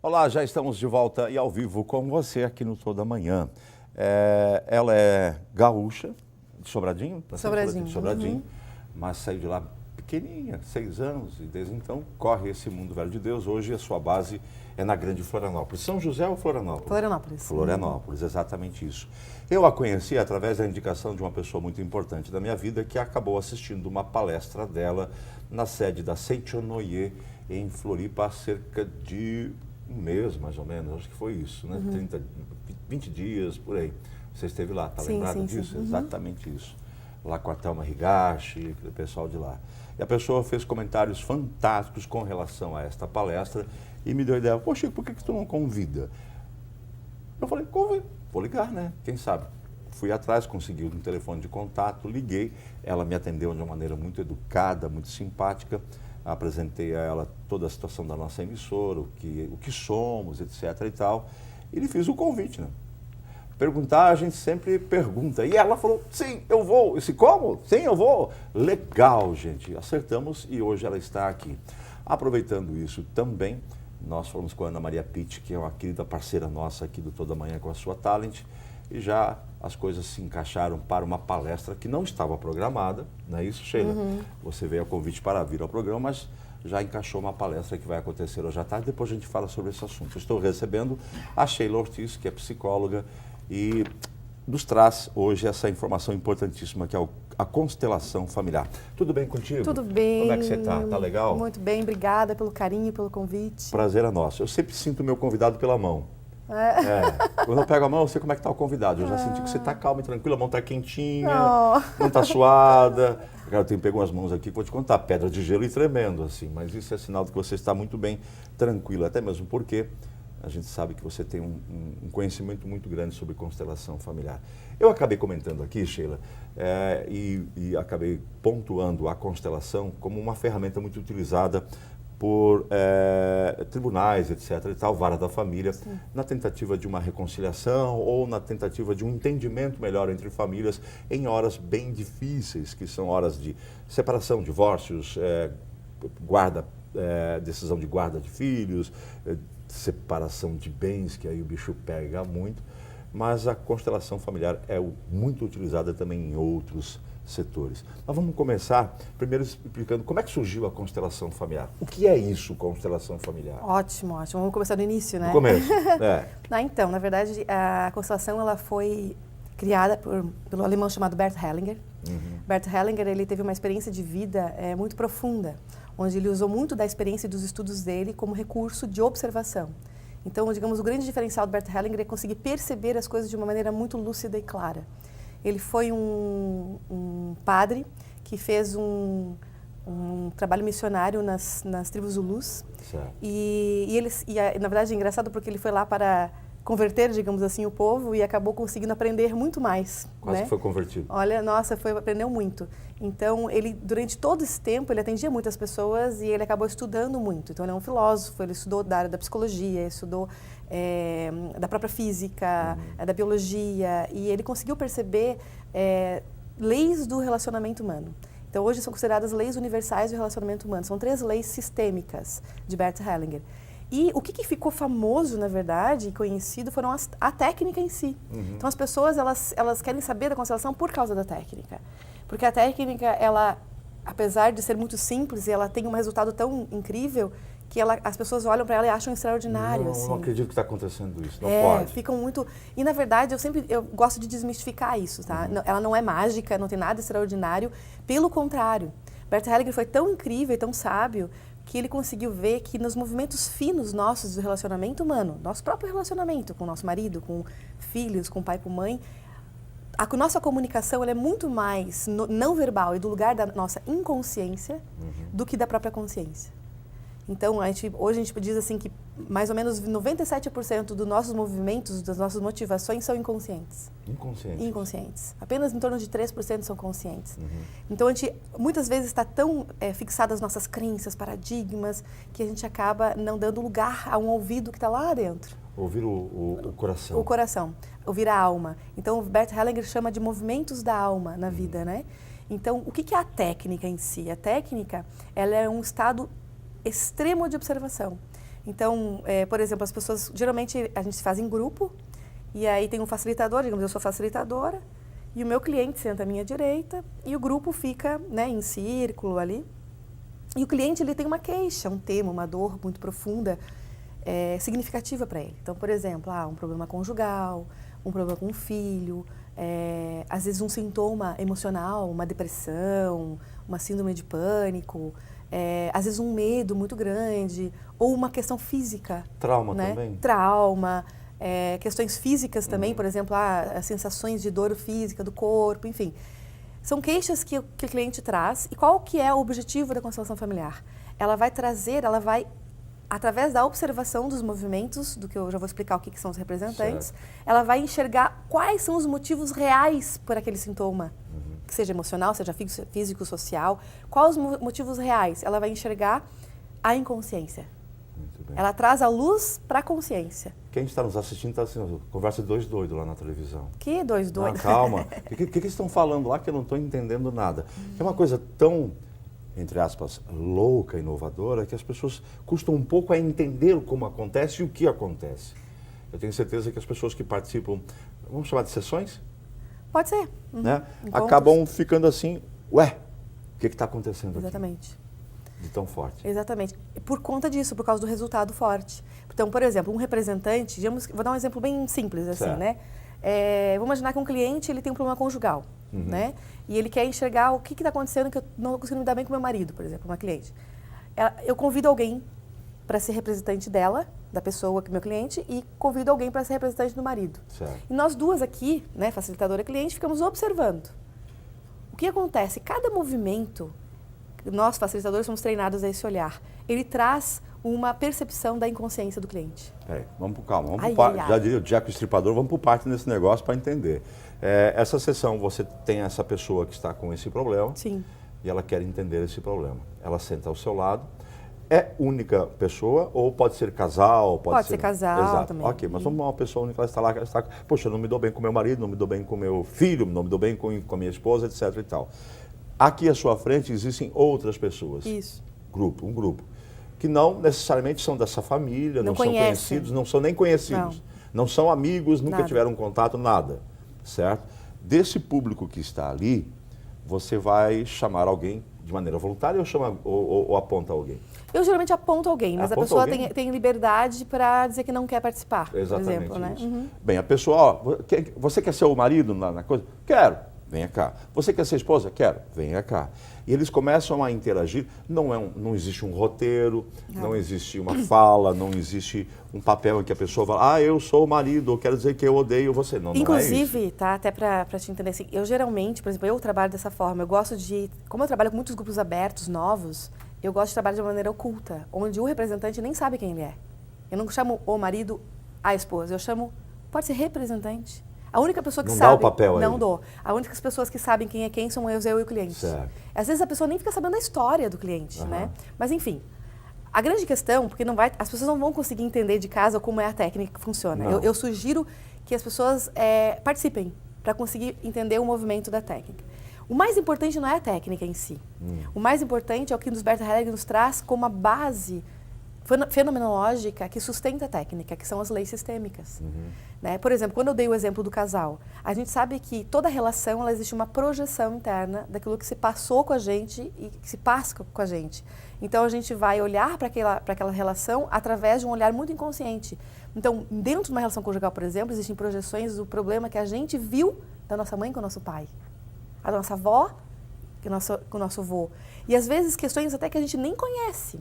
Olá, já estamos de volta e ao vivo com você aqui no Toda Manhã. Ela é gaúcha, de Sobradinho? Sobradinho. Sobradinho, mas saiu de lá pequenininha, 6 anos, e desde então corre esse mundo velho de Deus. Hoje a sua base é na Grande Florianópolis. São José ou Florianópolis? Florianópolis. Florianópolis, exatamente isso. Eu a conheci através da indicação de uma pessoa muito importante da minha vida que acabou assistindo uma palestra dela na sede da Seichonoye, em Floripa, há cerca de um mês, mais ou menos, acho que foi isso, né? 20 dias, por aí. Você esteve lá, está lembrado disso? Exatamente isso. Lá com a Thelma Higashi, o pessoal de lá. E a pessoa fez comentários fantásticos com relação a esta palestra e me deu a ideia, pô Chico, por que tu não convida? Eu falei, vou ligar, né? Quem sabe? Fui atrás, consegui um telefone de contato, liguei, ela me atendeu de uma maneira muito educada, muito simpática, apresentei a ela toda a situação da nossa emissora, o que somos, etc. e tal, e lhe fiz o convite, né? Perguntar, a gente sempre pergunta. E ela falou, sim, eu vou. Eu disse, como? Sim, eu vou. Legal, gente. Acertamos e hoje ela está aqui. Aproveitando isso também, nós falamos com a Ana Maria Pitt, que é uma querida parceira nossa aqui do Toda Manhã com a sua Talent, e já as coisas se encaixaram para uma palestra que não estava programada, não é isso, Sheila? Você veio a convite para vir ao programa, mas já encaixou uma palestra que vai acontecer hoje à tarde, depois a gente fala sobre esse assunto. Eu estou recebendo a Sheila Ortiz, que é psicóloga, e nos traz hoje essa informação importantíssima que é a constelação familiar. Tudo bem contigo? Tudo bem. Como é que você está? Tá legal? Muito bem, obrigada pelo carinho, pelo convite. Prazer é nosso. Eu sempre sinto o meu convidado pela mão. Quando eu pego a mão, eu sei como é que está o convidado. Eu já senti que você está calma e tranquila, a mão está quentinha, não está suada. Cara, eu pego umas mãos aqui que vou te contar, pedra de gelo e tremendo, assim. Mas isso é sinal de que você está muito bem, tranquila, até mesmo porque a gente sabe que você tem um conhecimento muito grande sobre constelação familiar. Eu acabei comentando aqui, Sheila, e acabei pontuando a constelação como uma ferramenta muito utilizada por tribunais, etc. e tal, vara da família, na tentativa de uma reconciliação ou na tentativa de um entendimento melhor entre famílias em horas bem difíceis, que são horas de separação, divórcios, decisão de guarda de filhos, separação de bens, que aí o bicho pega muito, mas a constelação familiar é muito utilizada também em outros setores. Nós vamos começar primeiro explicando como é que surgiu a constelação familiar. O que é isso, constelação familiar? Ótimo. Vamos começar do início, né? Do começo, Então, na verdade, a constelação ela foi criada pelo alemão chamado Bert Hellinger. Bert Hellinger, ele teve uma experiência de vida muito profunda, onde ele usou muito da experiência e dos estudos dele como recurso de observação. Então, digamos, o grande diferencial do Bert Hellinger é conseguir perceber as coisas de uma maneira muito lúcida e clara. Ele foi um padre que fez um trabalho missionário nas tribos Zulus. E na verdade, é engraçado porque ele foi lá para converter, digamos assim, o povo e acabou conseguindo aprender muito mais. Quase que foi convertido. Olha, nossa, aprendeu muito. Então, ele, durante todo esse tempo, ele atendia muitas pessoas e ele acabou estudando muito. Então, ele é um filósofo, ele estudou da área da psicologia, estudou da própria física, da biologia, e ele conseguiu perceber leis do relacionamento humano. Então, hoje são consideradas leis universais do relacionamento humano. São 3 leis sistêmicas de Bert Hellinger. E o que ficou famoso, na verdade, e conhecido, foram a técnica em si. Então, as pessoas, elas querem saber da constelação por causa da técnica. Porque a técnica, ela, apesar de ser muito simples, ela tem um resultado tão incrível que as pessoas olham para ela e acham extraordinário. Não acredito que está acontecendo isso, não pode. Ficam muito... E, na verdade, eu gosto de desmistificar isso, tá? Ela não é mágica, não tem nada extraordinário. Pelo contrário, Bert Hellinger foi tão incrível e tão sábio que ele conseguiu ver que nos movimentos finos nossos do relacionamento humano, nosso próprio relacionamento com o nosso marido, com filhos, com pai, com mãe, a nossa comunicação ela é muito mais não verbal e do lugar da nossa inconsciência do que da própria consciência. Então, hoje a gente diz assim que mais ou menos 97% dos nossos movimentos, das nossas motivações são inconscientes. Inconscientes. Apenas em torno de 3% são conscientes. Então, a gente muitas vezes está tão fixado nas nossas crenças, paradigmas, que a gente acaba não dando lugar a um ouvido que está lá dentro. Ouvir o coração. O coração. Ouvir a alma. Então, o Bert Hellinger chama de movimentos da alma na vida, né? Então, o que é a técnica em si? A técnica, ela é um estado extremo de observação. Então, por exemplo, as pessoas, geralmente a gente se faz em grupo, e aí tem um facilitador, digamos, eu sou facilitadora, e o meu cliente senta à minha direita, e o grupo fica, né, em círculo ali. E o cliente, ele tem uma queixa, um tema, uma dor muito profunda, significativa para ele. Então, por exemplo, um problema conjugal, um problema com o filho, às vezes um sintoma emocional, uma depressão, uma síndrome de pânico, às vezes um medo muito grande, ou uma questão física. Trauma, né? também? Trauma, questões físicas também, por exemplo, as sensações de dor física do corpo, enfim. São queixas que o cliente traz. E qual que é o objetivo da constelação familiar? Ela vai trazer, através da observação dos movimentos, do que eu já vou explicar o que são os representantes, certo, ela vai enxergar quais são os motivos reais por aquele sintoma, que seja emocional, seja físico, social. Quais os motivos reais? Ela vai enxergar a inconsciência. Muito bem. Ela traz a luz para a consciência. Quem está nos assistindo está assim, conversa de dois doidos lá na televisão. Que dois doidos? Calma. O que eles estão falando lá que eu não estou entendendo nada? É uma coisa tão, entre aspas, louca, inovadora, que as pessoas custam um pouco a entender como acontece e o que acontece. Eu tenho certeza que as pessoas que participam, vamos chamar de sessões? Pode ser. Né? Acabam ficando assim, ué, o que está acontecendo aqui? Exatamente. De tão forte. Exatamente. Por conta disso, por causa do resultado forte. Então, por exemplo, um representante, vou dar um exemplo bem simples, assim, certo, né? Vamos imaginar que um cliente ele tem um problema conjugal, né? E ele quer enxergar o que está acontecendo que eu não estou conseguindo me dar bem com meu marido, por exemplo, uma cliente. Eu convido alguém para ser representante dela, da pessoa que é meu cliente, e convido alguém para ser representante do marido. Certo. E nós duas aqui, né, facilitadora e cliente, ficamos observando. O que acontece? Cada movimento, nós facilitadores somos treinados a esse olhar, ele traz uma percepção da inconsciência do cliente. Vamos com calma, já diria o Jack o Estripador, vamos por parte nesse negócio para entender. Essa sessão, você tem essa pessoa que está com esse problema. Sim. E ela quer entender esse problema. Ela senta ao seu lado. É única pessoa ou pode ser casal? Pode ser casal. Exato. Também. Ok, mas vamos uma pessoa única, ela está lá, poxa, eu não me dou bem com meu marido, não me dou bem com meu filho, não me dou bem com a minha esposa, etc. e tal. Aqui à sua frente existem outras pessoas. Isso. Um grupo. Que não necessariamente são dessa família, não são conhecidos, não são nem conhecidos. Não são amigos, nunca tiveram contato, nada. Certo? Desse público que está ali, você vai chamar alguém de maneira voluntária ou aponta alguém? Eu geralmente aponto alguém, mas a pessoa tem liberdade para dizer que não quer participar, exatamente, por exemplo. Isso. Né? Bem, a pessoa, você quer ser o marido na coisa? Quero. Venha cá. Você quer ser esposa? Quero. Venha cá. E eles começam a interagir. Não existe um roteiro, não existe uma fala, não existe um papel em que a pessoa fala, eu sou o marido, ou quero dizer que eu odeio você. Inclusive, não é isso. Tá, até para te entender assim, eu geralmente, por exemplo, eu trabalho dessa forma, eu gosto como eu trabalho com muitos grupos abertos, novos, eu gosto de trabalhar de maneira oculta, onde o representante nem sabe quem ele é. Eu não chamo o marido, a esposa, eu chamo, pode ser representante. A única pessoa que não sabe... Não dá o papel aí. Não dou. As únicas pessoas que sabem quem é quem são eu e o cliente. Certo. Às vezes a pessoa nem fica sabendo da história do cliente, né? Mas enfim, a grande questão, porque as pessoas não vão conseguir entender de casa como é a técnica que funciona. Eu sugiro que as pessoas participem para conseguir entender o movimento da técnica. O mais importante não é a técnica em si. O mais importante é o que Bert Hellinger nos traz como a base fenomenológica que sustenta a técnica, que são as leis sistêmicas. Né? Por exemplo, quando eu dei o exemplo do casal, a gente sabe que toda relação ela existe uma projeção interna daquilo que se passou com a gente e que se passa com a gente. Então a gente vai olhar para aquela relação através de um olhar muito inconsciente. Então, dentro de uma relação conjugal, por exemplo, existem projeções do problema que a gente viu da nossa mãe com o nosso pai, a nossa avó com o nosso avô. E às vezes questões até que a gente nem conhece.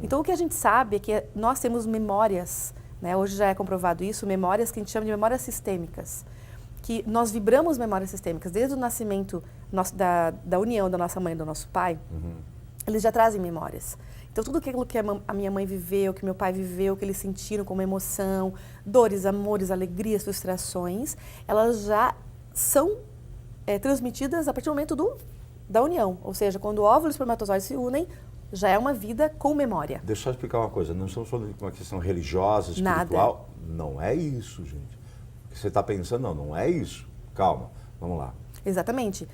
Então, o que a gente sabe é que nós temos memórias, né? Hoje já é comprovado isso, memórias que a gente chama de memórias sistêmicas, que nós vibramos memórias sistêmicas desde o nascimento da união da nossa mãe e do nosso pai, eles já trazem memórias. Então, tudo aquilo que a minha mãe viveu, que meu pai viveu, que eles sentiram como emoção, dores, amores, alegrias, frustrações, elas já são transmitidas a partir do momento da união. Ou seja, quando o óvulo e o espermatozoide se unem, já é uma vida com memória. Deixa eu explicar uma coisa, não estamos falando de uma questão religiosa, espiritual. Nada. Não é isso, gente. O que você está pensando, não é isso. Calma, vamos lá. Exatamente.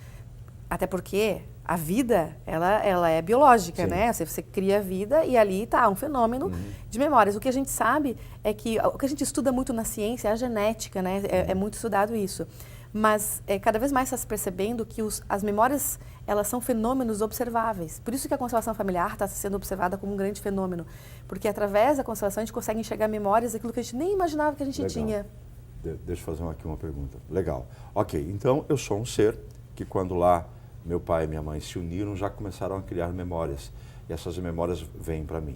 Até porque A vida, ela é biológica, Sim. né? Você cria a vida e ali está um fenômeno de memórias. O que a gente sabe é que, o que a gente estuda muito na ciência é a genética, né? É muito estudado isso. Mas cada vez mais está se percebendo que as memórias, elas são fenômenos observáveis. Por isso que a constelação familiar está sendo observada como um grande fenômeno. Porque através da constelação a gente consegue enxergar memórias daquilo que a gente nem imaginava que a gente tinha. Deixa eu fazer aqui uma pergunta. Legal. Ok, então eu sou um ser que quando lá meu pai e minha mãe se uniram, já começaram a criar memórias. E essas memórias vêm para mim.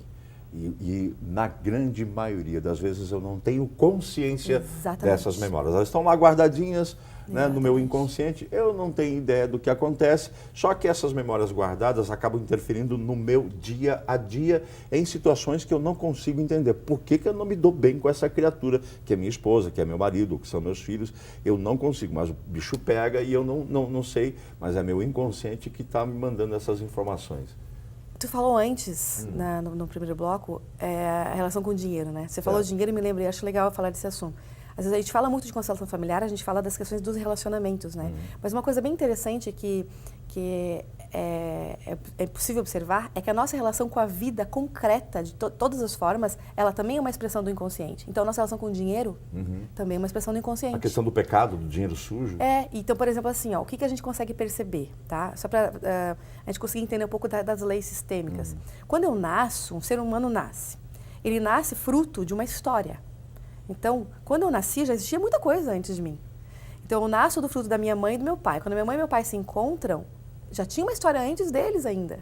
E na grande maioria das vezes eu não tenho consciência dessas memórias. Elas estão lá guardadinhas, né, no meu inconsciente. Eu não tenho ideia do que acontece, só que essas memórias guardadas acabam interferindo no meu dia a dia em situações que eu não consigo entender. Por que eu não me dou bem com essa criatura, que é minha esposa, que é meu marido, que são meus filhos? Eu não consigo, mas o bicho pega e eu não sei, mas é meu inconsciente que está me mandando essas informações. Tu falou antes, no primeiro bloco, a relação com o dinheiro, né? Você falou dinheiro e me lembrei, acho legal falar desse assunto. Às vezes a gente fala muito de constelação familiar, a gente fala das questões dos relacionamentos, né? Mas uma coisa bem interessante que é possível observar é que a nossa relação com a vida concreta, de todas as formas, ela também é uma expressão do inconsciente. Então, a nossa relação com o dinheiro também é uma expressão do inconsciente. A questão do pecado, do dinheiro sujo. Então, por exemplo, assim, ó, o que a gente consegue perceber, tá? Só para a gente conseguir entender um pouco das leis sistêmicas. Quando eu nasço, um ser humano nasce. Ele nasce fruto de uma história. Então, quando eu nasci, já existia muita coisa antes de mim. Então, eu nasço do fruto da minha mãe e do meu pai. Quando minha mãe e meu pai se encontram, já tinha uma história antes deles ainda.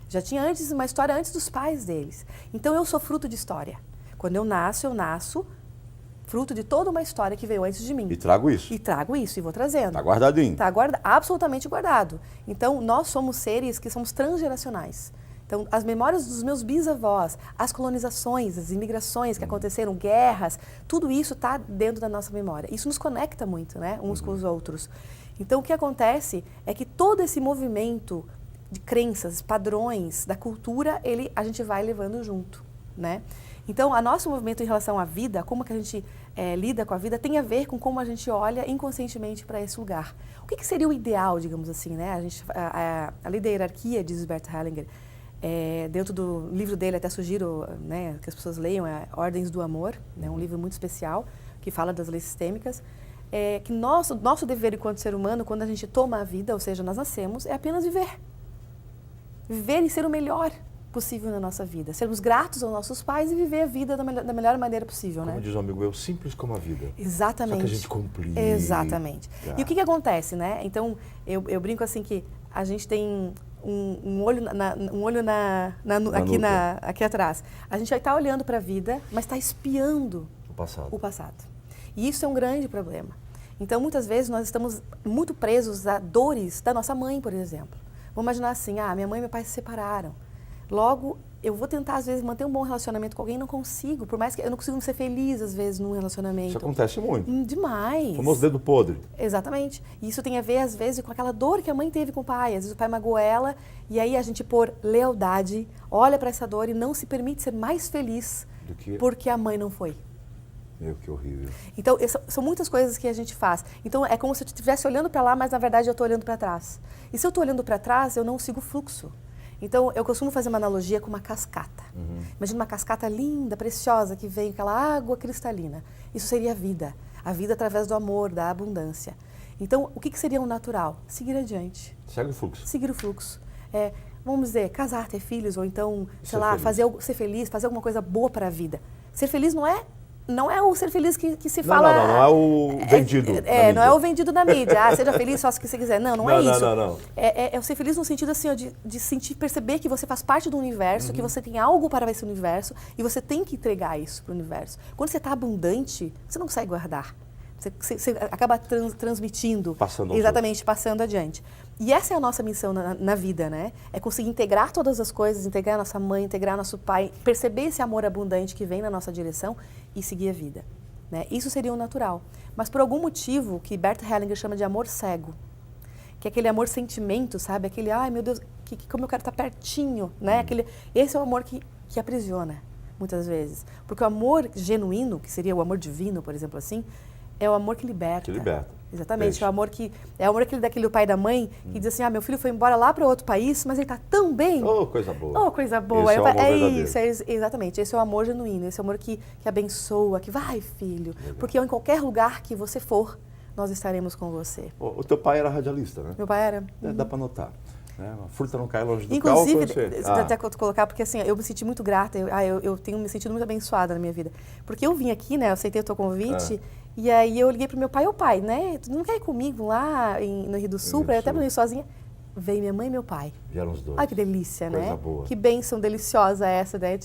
Já tinha uma história antes dos pais deles. Então, eu sou fruto de história. Quando eu nasço fruto de toda uma história que veio antes de mim. E trago isso. E vou trazendo. Está guardadinho. Está absolutamente guardado. Então, nós somos seres que somos transgeracionais. Então, as memórias dos meus bisavós, as colonizações, as imigrações que aconteceram, guerras, tudo isso está dentro da nossa memória. Isso nos conecta muito, né, uns com os outros. Então, o que acontece é que todo esse movimento de crenças, padrões da cultura, a gente vai levando junto, né? Então, o nosso movimento em relação à vida, como que a gente lida com a vida, tem a ver com como a gente olha inconscientemente para esse lugar. O que seria o ideal, digamos assim, né? A lei da hierarquia, diz Bert Hellinger, dentro do livro dele, até sugiro, né, que as pessoas leiam, Ordens do Amor, né, um livro muito especial, que fala das leis sistêmicas, que nosso dever enquanto ser humano, quando a gente toma a vida, ou seja, nós nascemos, é apenas viver. Viver e ser o melhor possível na nossa vida. Sermos gratos aos nossos pais e viver a vida da melhor maneira possível, como né? diz um amigo meu, simples como a vida. Exatamente. Só que a gente complica. Exatamente. E o que acontece, né? Então, eu brinco assim que a gente tem um olho aqui atrás. A gente vai estar olhando para a vida, mas está espiando o passado. E isso é um grande problema. Então, muitas vezes, nós estamos muito presos a dores da nossa mãe, por exemplo. Vamos imaginar assim, minha mãe e meu pai se separaram. Logo, eu vou tentar, às vezes, manter um bom relacionamento com alguém, não consigo. Por mais que eu não consigo ser feliz, às vezes, num relacionamento. Isso acontece muito. Demais. O famoso dedo podre. Exatamente. E isso tem a ver, às vezes, com aquela dor que a mãe teve com o pai. Às vezes o pai magoou ela, e aí a gente, por lealdade, olha para essa dor e não se permite ser mais feliz porque a mãe não foi. Meu, que horrível. Então, são muitas coisas que a gente faz. Então, é como se eu estivesse olhando para lá, mas, na verdade, eu estou olhando para trás. E se eu estou olhando para trás, eu não sigo o fluxo. Então, eu costumo fazer uma analogia com uma cascata. Imagina uma cascata linda, preciosa, que vem aquela água cristalina. Isso seria a vida através do amor, da abundância. Então, o que seria o natural? Seguir adiante. Segue o fluxo. Seguir o fluxo. Vamos dizer, casar, ter filhos, ou então, ser feliz, fazer alguma coisa boa para a vida. Ser feliz não é o ser feliz que se fala... Não é o vendido na mídia. Não é o vendido na mídia. Seja feliz, faça o que você quiser. Não é isso. Não. É o ser feliz no sentido assim, de perceber que você faz parte do universo, que você tem algo para esse universo e você tem que entregar isso para o universo. Quando você está abundante, você não consegue guardar. Você acaba transmitindo. Passando adiante. E essa é a nossa missão na vida, né? É conseguir integrar todas as coisas, integrar nossa mãe, integrar nosso pai, perceber esse amor abundante que vem na nossa direção e seguir a vida, né? Isso seria o natural. Mas por algum motivo, que Bert Hellinger chama de amor cego, que é aquele amor sentimento, sabe? Aquele, ai meu Deus, como eu quero estar pertinho, né? Esse é o amor que aprisiona, muitas vezes. Porque o amor genuíno, que seria o amor divino, por exemplo assim, é o amor que liberta. Exatamente, Deixa. é o amor daquele pai e da mãe que diz assim, meu filho foi embora lá para outro país, mas ele está tão bem. Oh, coisa boa. Oh, coisa boa. Esse é o amor verdadeiro. Isso, exatamente. Esse é o amor genuíno, esse é o amor que abençoa, que vai, filho. Legal. Porque em qualquer lugar que você for, nós estaremos com você. O teu pai era radialista, né? Meu pai era. Dá para notar. A fruta não cai longe do Inclusive, carro. até colocar, porque assim, eu me senti muito grata, eu tenho me sentido muito abençoada na minha vida. Porque eu vim aqui, né, eu aceitei o teu convite, e aí eu liguei pro meu pai, pai, né, tu não quer ir comigo lá no Rio do Sul, para eu até não ir sozinha? Veio minha mãe e meu pai. Vieram os dois. Ai, que delícia, coisa né? Boa. Que bênção deliciosa essa, né?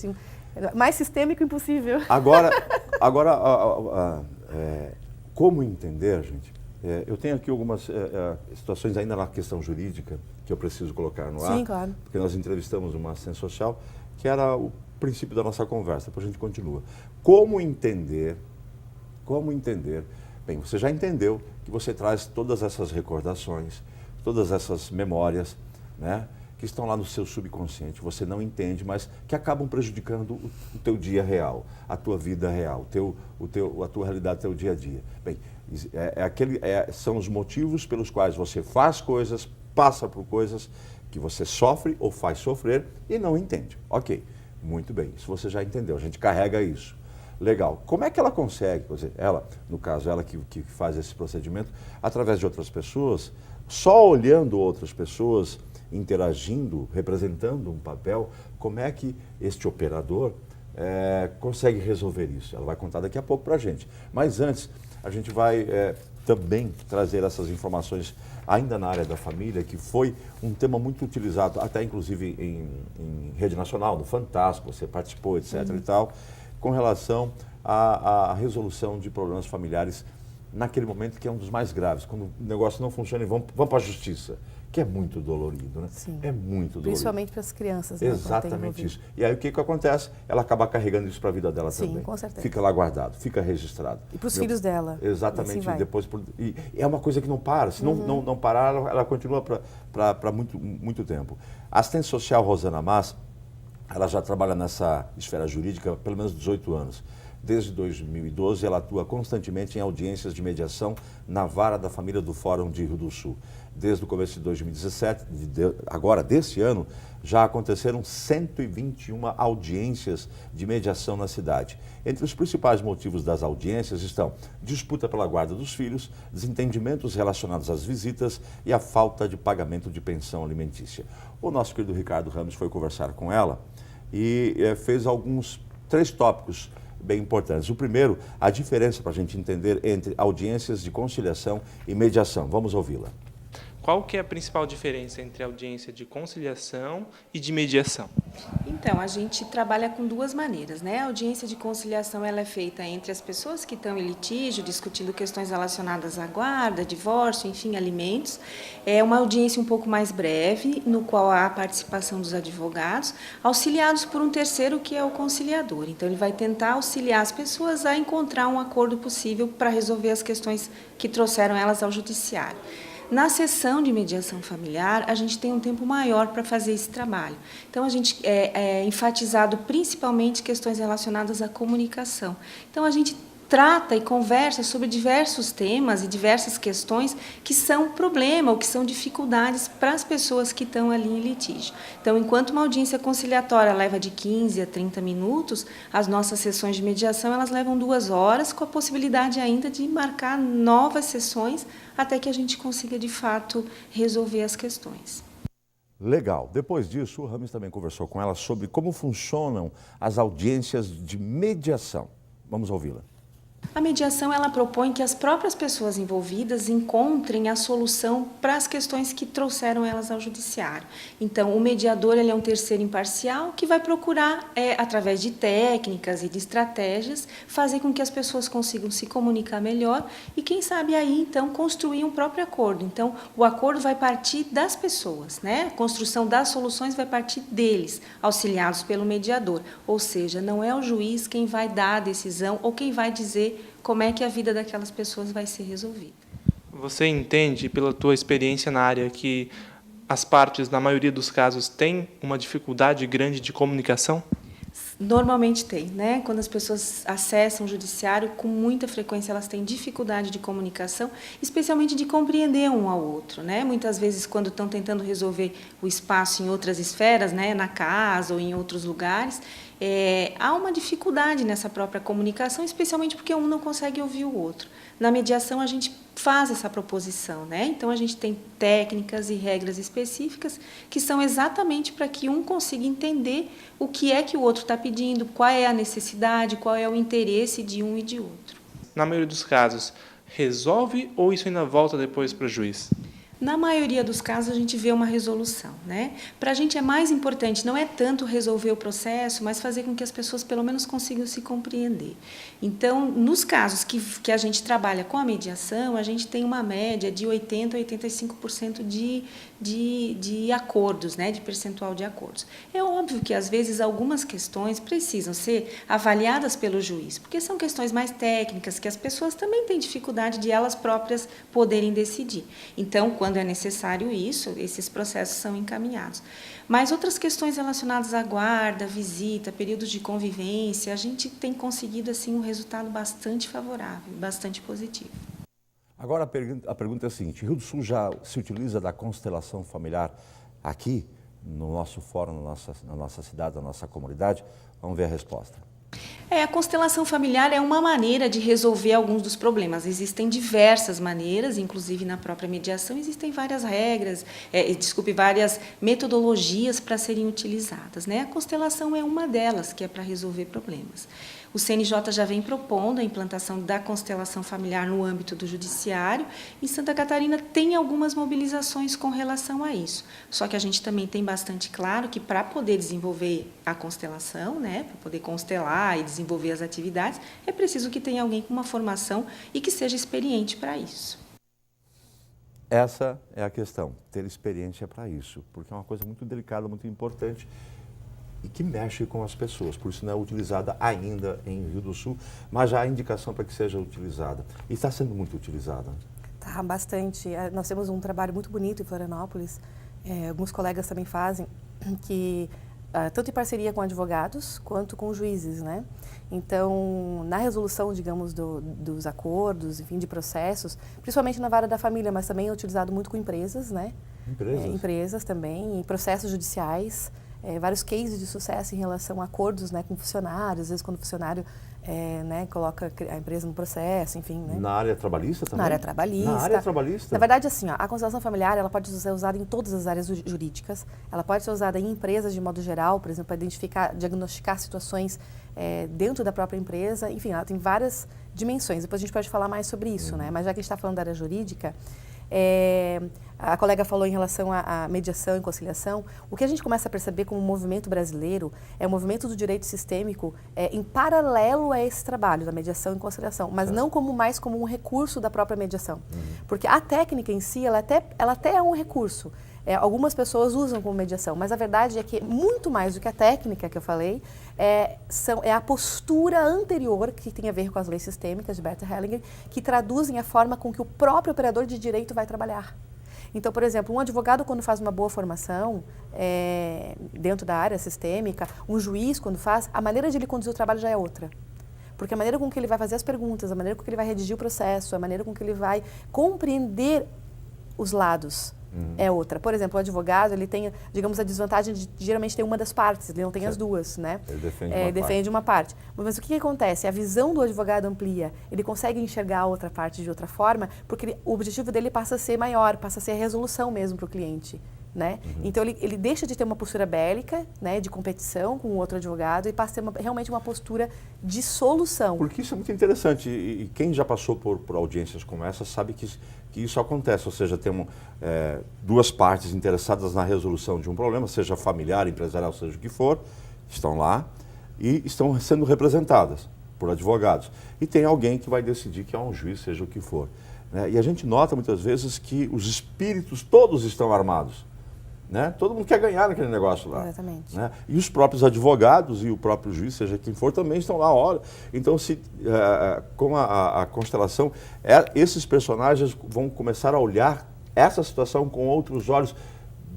Mais sistêmico impossível. Agora como entender, gente? Eu tenho aqui algumas situações ainda na questão jurídica que eu preciso colocar no ar. Sim, claro. Porque nós entrevistamos uma assistente social, que era o princípio da nossa conversa, depois a gente continua. Como entender? Bem, você já entendeu que você traz todas essas recordações, todas essas memórias, né, que estão lá no seu subconsciente, você não entende, mas que acabam prejudicando o teu dia real, a tua vida real, a tua realidade, o teu dia a dia. Bem, são os motivos pelos quais você faz coisas, passa por coisas que você sofre ou faz sofrer e não entende. Ok, muito bem, isso você já entendeu, a gente carrega isso. Legal. Como é que ela consegue, quer dizer, ela, no caso, ela que faz esse procedimento, através de outras pessoas, só olhando outras pessoas, interagindo, representando um papel, como é que este operador consegue resolver isso? Ela vai contar daqui a pouco para a gente. Mas antes, a gente vai também trazer essas informações ainda na área da família, que foi um tema muito utilizado, até inclusive em rede nacional, no Fantástico, você participou, etc. e tal, com relação à resolução de problemas familiares naquele momento que é um dos mais graves, quando o negócio não funciona e vamos para a justiça, que é muito dolorido, né? Sim. É muito dolorido. Principalmente para as crianças, né? Exatamente isso. E aí o que acontece? Ela acaba carregando isso para a vida dela também. Sim, com certeza. Fica lá guardado, fica registrado. E para os filhos dela. Exatamente. E assim depois, e é uma coisa que não para. Se não parar, ela continua para muito tempo. A assistente social Rosana Mas, ela já trabalha nessa esfera jurídica há pelo menos 18 anos. Desde 2012, ela atua constantemente em audiências de mediação na Vara da Família do Fórum de Rio do Sul. Desde o começo de 2017, agora desse ano, já aconteceram 121 audiências de mediação na cidade. Entre os principais motivos das audiências estão disputa pela guarda dos filhos, desentendimentos relacionados às visitas e a falta de pagamento de pensão alimentícia. O nosso querido Ricardo Ramos foi conversar com ela e fez 3 tópicos bem importantes. O primeiro, a diferença para a gente entender entre audiências de conciliação e mediação. Vamos ouvi-la. Qual que é a principal diferença entre audiência de conciliação e de mediação? Então, a gente trabalha com 2 maneiras, né? A audiência de conciliação ela é feita entre as pessoas que estão em litígio, discutindo questões relacionadas à guarda, divórcio, enfim, alimentos. É uma audiência um pouco mais breve, no qual há a participação dos advogados, auxiliados por um terceiro que é o conciliador. Então, ele vai tentar auxiliar as pessoas a encontrar um acordo possível para resolver as questões que trouxeram elas ao judiciário. Na sessão de mediação familiar, a gente tem um tempo maior para fazer esse trabalho. Então, a gente é enfatizado principalmente questões relacionadas à comunicação. Então, a gente trata e conversa sobre diversos temas e diversas questões que são problema ou que são dificuldades para as pessoas que estão ali em litígio. Então, enquanto uma audiência conciliatória leva de 15 a 30 minutos, as nossas sessões de mediação elas levam 2 horas, com a possibilidade ainda de marcar novas sessões até que a gente consiga, de fato, resolver as questões. Legal. Depois disso, o Rames também conversou com ela sobre como funcionam as audiências de mediação. Vamos ouvi-la. A mediação ela propõe que as próprias pessoas envolvidas encontrem a solução para as questões que trouxeram elas ao judiciário. Então, o mediador ele é um terceiro imparcial que vai procurar, através de técnicas e de estratégias, fazer com que as pessoas consigam se comunicar melhor e, quem sabe, aí, então, construir um próprio acordo. Então, o acordo vai partir das pessoas, né? A construção das soluções vai partir deles, auxiliados pelo mediador. Ou seja, não é o juiz quem vai dar a decisão ou quem vai dizer como é que a vida daquelas pessoas vai ser resolvida. Você entende, pela tua experiência na área, que as partes, na maioria dos casos, têm uma dificuldade grande de comunicação? Normalmente tem, né? Quando as pessoas acessam o judiciário, com muita frequência elas têm dificuldade de comunicação, especialmente de compreender um ao outro, né? Muitas vezes, quando estão tentando resolver o espaço em outras esferas, né? Na casa ou em outros lugares, há uma dificuldade nessa própria comunicação, especialmente porque um não consegue ouvir o outro. Na mediação, a gente faz essa proposição, né? Então, a gente tem técnicas e regras específicas que são exatamente para que um consiga entender o que é que o outro está pedindo, qual é a necessidade, qual é o interesse de um e de outro. Na maioria dos casos, resolve ou isso ainda volta depois para o juiz? Na maioria dos casos, a gente vê uma resolução, né? Para a gente é mais importante, não é tanto resolver o processo, mas fazer com que as pessoas, pelo menos, consigam se compreender. Então, nos casos que a gente trabalha com a mediação, a gente tem uma média de 80% a 85% de acordos, né? De percentual de acordos. É óbvio que, às vezes, algumas questões precisam ser avaliadas pelo juiz, porque são questões mais técnicas, que as pessoas também têm dificuldade de elas próprias poderem decidir. Então, quando é necessário isso, esses processos são encaminhados. Mas outras questões relacionadas à guarda, visita, períodos de convivência, a gente tem conseguido assim um resultado bastante favorável, bastante positivo. Agora a pergunta é a seguinte: Rio do Sul já se utiliza da constelação familiar aqui no nosso fórum, na nossa cidade, na nossa comunidade? Vamos ver a resposta. A constelação familiar é uma maneira de resolver alguns dos problemas. Existem diversas maneiras, inclusive na própria mediação, existem várias regras, várias metodologias para serem utilizadas, né? A constelação é uma delas, que é para resolver problemas. O CNJ já vem propondo a implantação da constelação familiar no âmbito do judiciário, e Santa Catarina tem algumas mobilizações com relação a isso. Só que a gente também tem bastante claro que para poder desenvolver a constelação, né, para poder constelar e desenvolver as atividades, é preciso que tenha alguém com uma formação e que seja experiente para isso. Essa é a questão, ter experiência para isso, porque é uma coisa muito delicada, muito importante e que mexe com as pessoas, por isso não é utilizada ainda em Rio do Sul, mas já há indicação para que seja utilizada. E está sendo muito utilizada. Tá, bastante. Nós temos um trabalho muito bonito em Florianópolis, alguns colegas também fazem, que tanto em parceria com advogados quanto com juízes, né? Então, na resolução, digamos, dos acordos, enfim, de processos, principalmente na vara da família, mas também é utilizado muito com empresas, né? Empresas? Empresas também, e processos judiciais, vários cases de sucesso em relação a acordos, né, com funcionários, às vezes quando o funcionário né, coloca a empresa no processo, enfim. Né? Na área trabalhista também? Na área trabalhista. Na área trabalhista? Na verdade, assim, a constelação familiar ela pode ser usada em todas as áreas jurídicas, ela pode ser usada em empresas de modo geral, por exemplo, para identificar, diagnosticar situações dentro da própria empresa, enfim, ela tem várias dimensões. Depois a gente pode falar mais sobre isso, né? Mas já que a gente está falando da área jurídica, a colega falou em relação à mediação e conciliação, o que a gente começa a perceber como movimento brasileiro é o movimento do direito sistêmico em paralelo a esse trabalho da mediação e conciliação, mas não mais como um recurso da própria mediação. Porque a técnica em si, ela até é um recurso. Algumas pessoas usam como mediação, mas a verdade é que muito mais do que a técnica que eu falei, é a postura anterior que tem a ver com as leis sistêmicas de Bert Hellinger, que traduzem a forma com que o próprio operador de direito vai trabalhar. Então, por exemplo, um advogado quando faz uma boa formação dentro da área sistêmica, um juiz quando faz, a maneira de ele conduzir o trabalho já é outra. Porque a maneira com que ele vai fazer as perguntas, a maneira com que ele vai redigir o processo, a maneira com que ele vai compreender os lados é outra. Por exemplo, o advogado, ele tem, digamos, a desvantagem de geralmente ter uma das partes, ele não tem as duas, né? Ele defende uma parte. Mas o que acontece? A visão do advogado amplia, ele consegue enxergar a outra parte de outra forma, porque o objetivo dele passa a ser maior, passa a ser a resolução mesmo para o cliente. Né? Então ele deixa de ter uma postura bélica, né, de competição com o outro advogado e passa a ter realmente uma postura de solução. Porque isso é muito interessante e quem já passou por audiências como essa sabe que isso acontece, ou seja, temos duas partes interessadas na resolução de um problema, seja familiar, empresarial, seja o que for, estão lá e estão sendo representadas por advogados. E tem alguém que vai decidir, que é um juiz, seja o que for. Né? E a gente nota muitas vezes que os espíritos todos estão armados. Né? Todo mundo quer ganhar naquele negócio lá. Exatamente. Né? E os próprios advogados e o próprio juiz, seja quem for, também estão lá. Olha. Então, com a constelação, esses personagens vão começar a olhar essa situação com outros olhos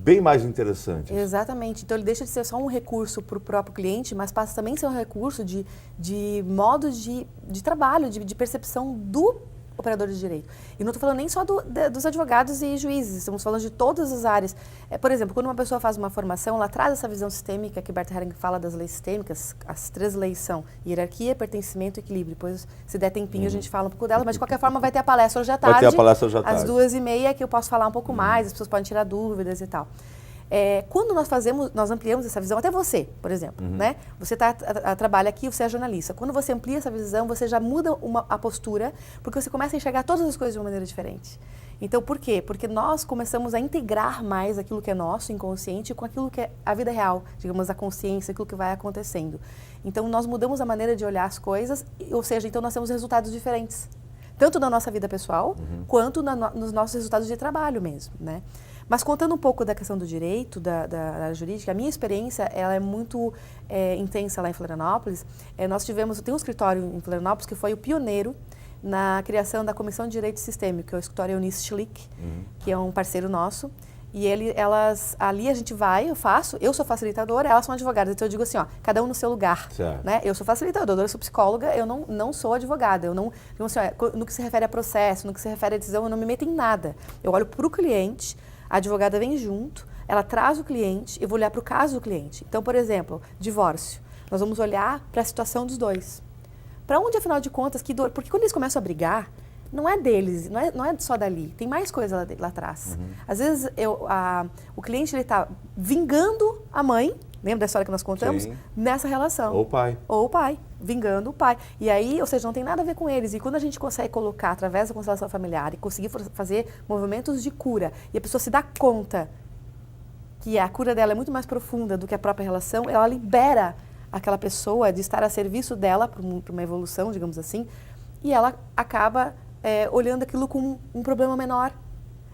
bem mais interessantes. Exatamente. Então, ele deixa de ser só um recurso para o próprio cliente, mas passa também a ser um recurso de modo de trabalho, de percepção do operador de direito. E não estou falando nem só dos advogados e juízes, estamos falando de todas as áreas. Por exemplo, quando uma pessoa faz uma formação, ela traz essa visão sistêmica que Bert Hellinger fala das leis sistêmicas. As 3 leis são hierarquia, pertencimento e equilíbrio. Depois, se der tempinho, a gente fala um pouco delas, mas de qualquer forma vai ter a palestra hoje à tarde. Vai ter a palestra hoje à tarde. Às 2h30, que eu posso falar um pouco mais, as pessoas podem tirar dúvidas e tal. Quando nós ampliamos essa visão, até você, por exemplo, né? Você trabalha aqui, você é jornalista. Quando você amplia essa visão, você já muda a postura, porque você começa a enxergar todas as coisas de uma maneira diferente. Então, por quê? Porque nós começamos a integrar mais aquilo que é nosso, inconsciente, com aquilo que é a vida real, digamos, a consciência, aquilo que vai acontecendo. Então, nós mudamos a maneira de olhar as coisas, ou seja, então nós temos resultados diferentes, tanto na nossa vida pessoal, quanto nos nossos resultados de trabalho mesmo, né? Mas contando um pouco da questão do direito, da área jurídica, a minha experiência ela é muito intensa lá em Florianópolis. Tem um escritório em Florianópolis que foi o pioneiro na criação da Comissão de Direito Sistêmico, que é o escritório Eunice Schlick, que é um parceiro nosso. E ali a gente vai, eu sou facilitadora, elas são advogadas. Então eu digo assim, ó, cada um no seu lugar. Né? Eu sou facilitadora, eu sou psicóloga, eu não sou advogada. Eu não, assim, ó, no que se refere a processo, no que se refere a decisão, eu não me meto em nada. Eu olho para o cliente, a advogada vem junto, ela traz o cliente, eu vou olhar para o caso do cliente. Então, por exemplo, divórcio. Nós vamos olhar para a situação dos dois. Para onde, afinal de contas, que dor? Porque quando eles começam a brigar, não é deles, não é só dali. Tem mais coisa lá atrás. Às vezes, o cliente está vingando a mãe, lembra da história que nós contamos? Sim. Nessa relação. Ou o pai. Ou o pai, vingando o pai. E aí, ou seja, não tem nada a ver com eles. E quando a gente consegue colocar, através da constelação familiar, e conseguir fazer movimentos de cura, e a pessoa se dá conta que a cura dela é muito mais profunda do que a própria relação, ela libera aquela pessoa de estar a serviço dela para uma evolução, digamos assim, e ela acaba olhando aquilo como um problema menor.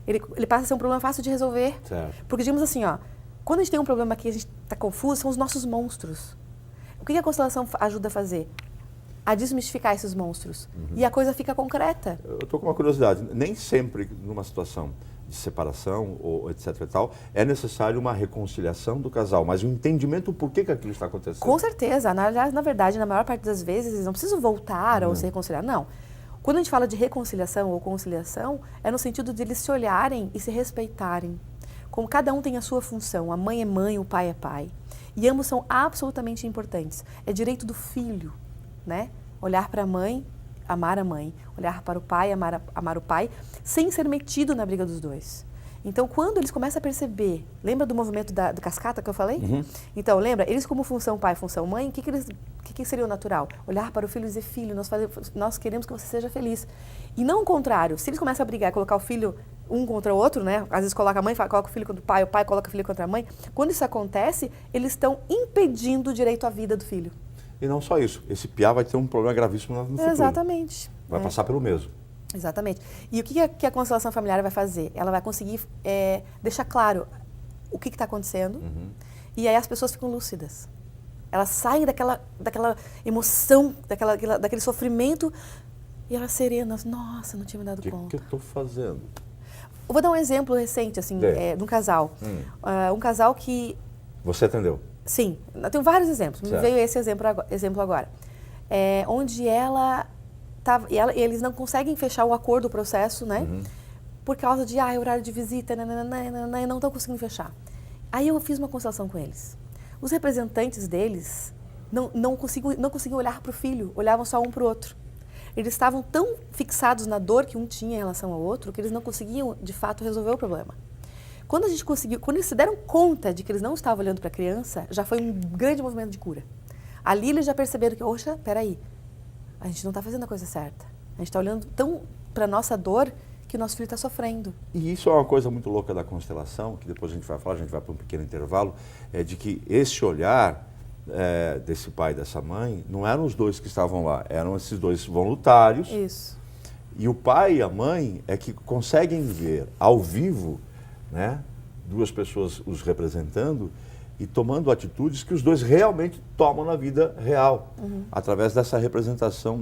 Ele passa a ser um problema fácil de resolver. Certo. Porque, digamos assim, ó, quando a gente tem um problema que a gente está confuso, são os nossos monstros. O que a constelação ajuda a fazer? A desmistificar esses monstros. E a coisa fica concreta. Eu estou com uma curiosidade. Nem sempre, numa situação de separação, ou etc e tal, é necessário uma reconciliação do casal, mas um entendimento por que aquilo está acontecendo. Com certeza. Na verdade, na maior parte das vezes, eles não precisam voltar ou se reconciliar. Não. Quando a gente fala de reconciliação ou conciliação, é no sentido de eles se olharem e se respeitarem. Como cada um tem a sua função, a mãe é mãe, o pai é pai. E ambos são absolutamente importantes. É direito do filho, né? Olhar para a mãe, amar a mãe. Olhar para o pai, amar o pai, sem ser metido na briga dos dois. Então, quando eles começam a perceber, lembra do movimento da cascata que eu falei? Então, lembra? Eles como função pai, função mãe, o que seria o natural? Olhar para o filho e dizer, filho, nós queremos que você seja feliz. E não o contrário. Se eles começam a brigar e colocar o filho um contra o outro, né? Às vezes coloca a mãe, coloca o filho contra o pai coloca o filho contra a mãe. Quando isso acontece, eles estão impedindo o direito à vida do filho. E não só isso, esse piá vai ter um problema gravíssimo no futuro. Exatamente. Vai passar pelo mesmo. Exatamente. E o que a constelação familiar vai fazer? Ela vai conseguir deixar claro o que está acontecendo e aí as pessoas ficam lúcidas. Elas saem daquela emoção, daquele sofrimento e elas serenas. Nossa, não tinha me dado conta. O que eu estou fazendo? Eu vou dar um exemplo recente, assim, de um casal. Um casal que... Você atendeu? Sim. Eu tenho vários exemplos. Me veio esse exemplo agora. Onde eles não conseguem fechar o acordo, o processo, né? Por causa de horário de visita, e não estão conseguindo fechar. Aí eu fiz uma constelação com eles. Os representantes deles não conseguiam olhar para o filho, olhavam só um para o outro. Eles estavam tão fixados na dor que um tinha em relação ao outro, que eles não conseguiam, de fato, resolver o problema. Quando eles se deram conta de que eles não estavam olhando para a criança, já foi um grande movimento de cura. Ali eles já perceberam que, oxa, peraí, a gente não está fazendo a coisa certa. A gente está olhando tão para a nossa dor que o nosso filho está sofrendo. E isso é uma coisa muito louca da constelação, que depois a gente vai falar, a gente vai para um pequeno intervalo, de que esse olhar desse pai e dessa mãe, não eram os dois que estavam lá, eram esses dois voluntários. Isso. E o pai e a mãe é que conseguem ver ao vivo, né, duas pessoas os representando e tomando atitudes que os dois realmente tomam na vida real, através dessa representação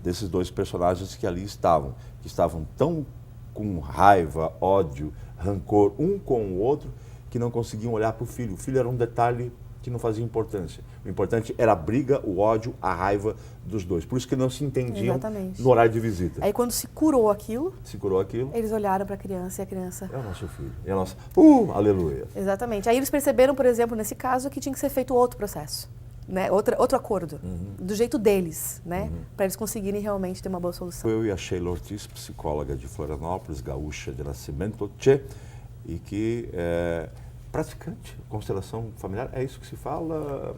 desses dois personagens que ali estavam, que estavam tão com raiva, ódio, rancor um com o outro, que não conseguiam olhar para o filho. O filho era um detalhe que não fazia importância. O importante era a briga, o ódio, a raiva dos dois. Por isso que não se entendiam no horário de visita. Aí quando se curou aquilo, eles olharam para a criança e a criança... É o nosso filho. É o nosso... aleluia. Exatamente. Aí eles perceberam, por exemplo, nesse caso, que tinha que ser feito outro processo. Né? Outro acordo, do jeito deles, né? Para eles conseguirem realmente ter uma boa solução. Eu e a Sheila Ortiz, psicóloga de Florianópolis, gaúcha de nascimento, e que é praticante, constelação familiar, é isso que se fala?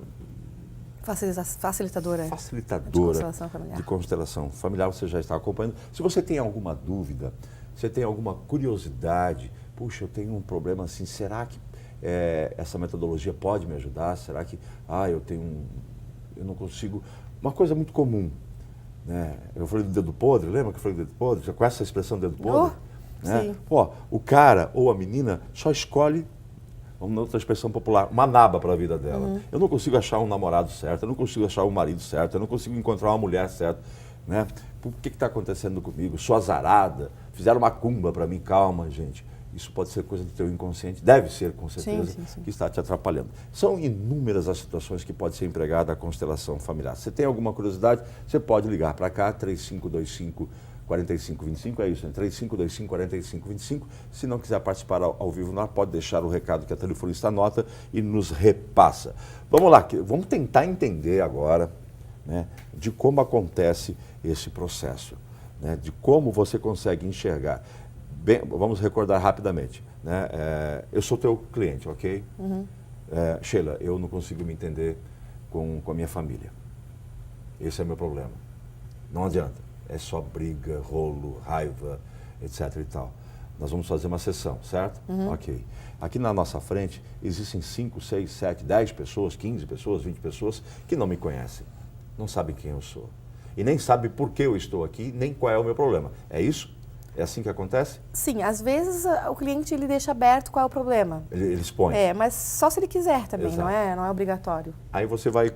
Facilitadora. Facilitadora de constelação familiar, você já está acompanhando. Se você tem alguma dúvida, você tem alguma curiosidade, puxa, eu tenho um problema assim, será que essa metodologia pode me ajudar? Será que, eu não consigo... Uma coisa muito comum, né? Eu falei do dedo podre, lembra que eu falei do dedo podre? Já conhece essa expressão dedo podre? Né? Sim. O cara ou a menina só escolhe, vamos outra expressão popular, uma naba para a vida dela. Eu não consigo achar um namorado certo, eu não consigo achar um marido certo, eu não consigo encontrar uma mulher certa, né? O que está acontecendo comigo? Sou azarada, fizeram uma cumba para mim. Calma, gente. Isso pode ser coisa do teu inconsciente, deve ser, com certeza, sim. Que está te atrapalhando. São inúmeras as situações que pode ser empregada a constelação familiar. Se tem alguma curiosidade, você pode ligar para cá, 3525-4525, é isso, né? 3525-4525. Se não quiser participar ao vivo, pode deixar o recado que a telefonista anota e nos repassa. Vamos lá, vamos tentar entender agora, né, de como acontece esse processo, né, de como você consegue enxergar. Bem, vamos recordar rapidamente, né? Eu sou teu cliente, ok? Sheila, eu não consigo me entender com a minha família. Esse é o meu problema. Não adianta. É só briga, rolo, raiva, etc. e tal. Nós vamos fazer uma sessão, certo? Ok. Aqui na nossa frente existem 5, 6, 7, 10 pessoas, 15 pessoas, 20 pessoas que não me conhecem. Não sabem quem eu sou. E nem sabem por que eu estou aqui, nem qual é o meu problema. É isso? É assim que acontece? Sim, às vezes o cliente ele deixa aberto qual é o problema. Ele expõe. Mas só se ele quiser também, não é obrigatório. Aí você vai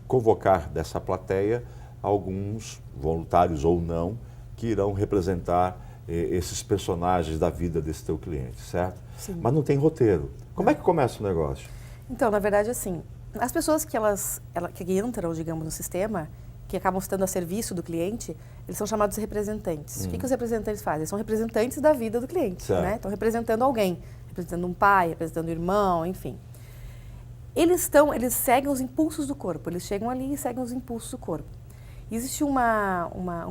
convocar dessa plateia alguns voluntários ou não que irão representar esses personagens da vida desse teu cliente, certo? Sim. Mas não tem roteiro. Como é que começa o negócio? Então, na verdade, assim, as pessoas que que entram, digamos, no sistema, que acabam estando a serviço do cliente, eles são chamados de representantes. O que os representantes fazem? Eles são representantes da vida do cliente, né? Estão representando alguém, representando um pai, representando um irmão, enfim. Eles seguem os impulsos do corpo, eles chegam ali e seguem os impulsos do corpo. Existe um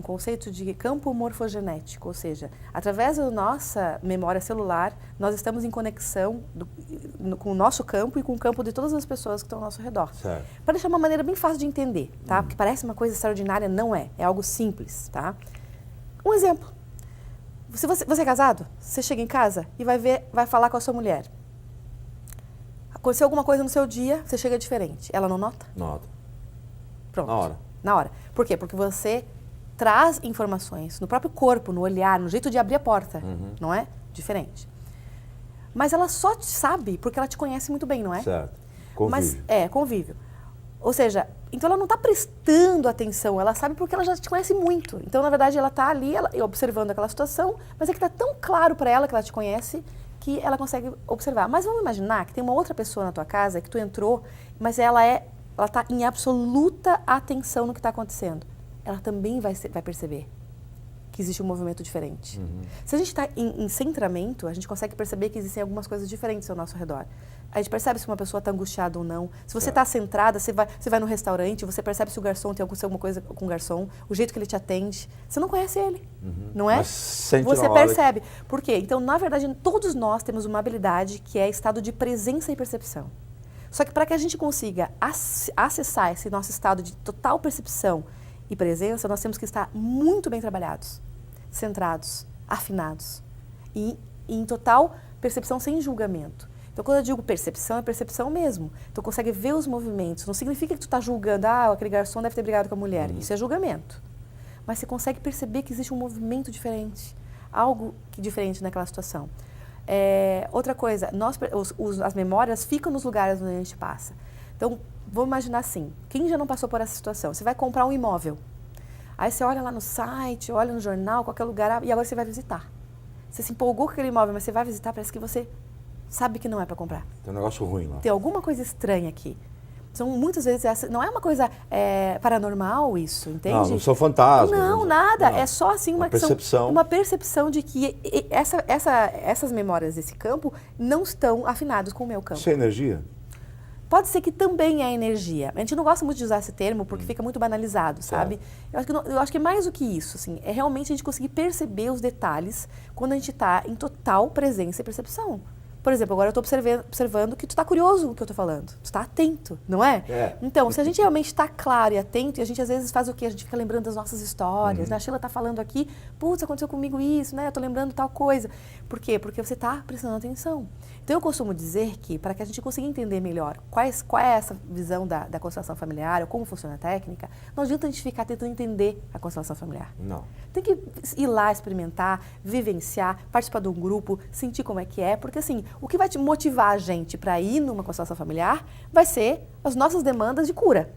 conceito de campo morfogenético, ou seja, através da nossa memória celular, nós estamos em conexão com o nosso campo e com o campo de todas as pessoas que estão ao nosso redor. Para deixar uma maneira bem fácil de entender, tá? Porque parece uma coisa extraordinária, não é. É algo simples, tá? Um exemplo. Se você é casado, você chega em casa e vai falar com a sua mulher. Aconteceu alguma coisa no seu dia, você chega diferente. Ela não nota? Nota. Pronto. Na hora. Por quê? Porque você traz informações no próprio corpo, no olhar, no jeito de abrir a porta, não é? Diferente. Mas ela só sabe porque ela te conhece muito bem, não é? Certo. Convívio. Convívio. Ou seja, então ela não está prestando atenção, ela sabe porque ela já te conhece muito. Então, na verdade, ela está ali observando aquela situação, mas é que está tão claro para ela que ela te conhece que ela consegue observar. Mas vamos imaginar que tem uma outra pessoa na tua casa que tu entrou, mas ela está em absoluta atenção no que está acontecendo. Ela também vai perceber que existe um movimento diferente. Se a gente está em centramento, a gente consegue perceber que existem algumas coisas diferentes ao nosso redor. A gente percebe se uma pessoa está angustiada ou não. Se você está centrada, você vai no restaurante, você percebe se o garçom tem alguma coisa com o garçom, o jeito que ele te atende. Você não conhece ele, não é? Mas sente você na hora percebe. Por quê? Então, na verdade, todos nós temos uma habilidade que é estado de presença e percepção. Só que para que a gente consiga acessar esse nosso estado de total percepção e presença, nós temos que estar muito bem trabalhados, centrados, afinados e em total percepção sem julgamento. Então, quando eu digo percepção, é percepção mesmo. Então, consegue ver os movimentos. Não significa que tu está julgando, aquele garçom deve ter brigado com a mulher. Isso é julgamento. Mas você consegue perceber que existe um movimento diferente, algo diferente naquela situação. Outra coisa, as memórias ficam nos lugares onde a gente passa. Então, vamos imaginar assim, quem já não passou por essa situação? Você vai comprar um imóvel, aí você olha lá no site, olha no jornal, qualquer lugar, e agora você vai visitar. Você se empolgou com aquele imóvel, mas você vai visitar, parece que você sabe que não é para comprar. Tem um negócio ruim lá. Tem alguma coisa estranha aqui. São muitas vezes, não é uma coisa paranormal isso, entende? Não são fantasmas. Não, nada. Não. É só assim uma percepção de que essas memórias desse campo não estão afinadas com o meu campo. Isso é energia? Pode ser que também é energia. A gente não gosta muito de usar esse termo porque fica muito banalizado, sabe? Eu acho que é mais do que isso, assim, é realmente a gente conseguir perceber os detalhes quando a gente está em total presença e percepção. Por exemplo, agora eu estou observando que tu está curioso com o que eu estou falando. Tu está atento, não é? Então, se a gente realmente está claro e atento, e a gente às vezes faz o quê? A gente fica lembrando das nossas histórias, né? A Sheila está falando aqui, putz, aconteceu comigo isso, né? Eu estou lembrando tal coisa. Por quê? Porque você está prestando atenção. Então, eu costumo dizer que, para que a gente consiga entender melhor qual é essa visão da constelação familiar, ou como funciona a técnica, não adianta a gente ficar tentando entender a constelação familiar. Não. Tem que ir lá, experimentar, vivenciar, participar de um grupo, sentir como é que é, porque assim, o que vai te motivar a gente para ir numa constelação familiar vai ser as nossas demandas de cura.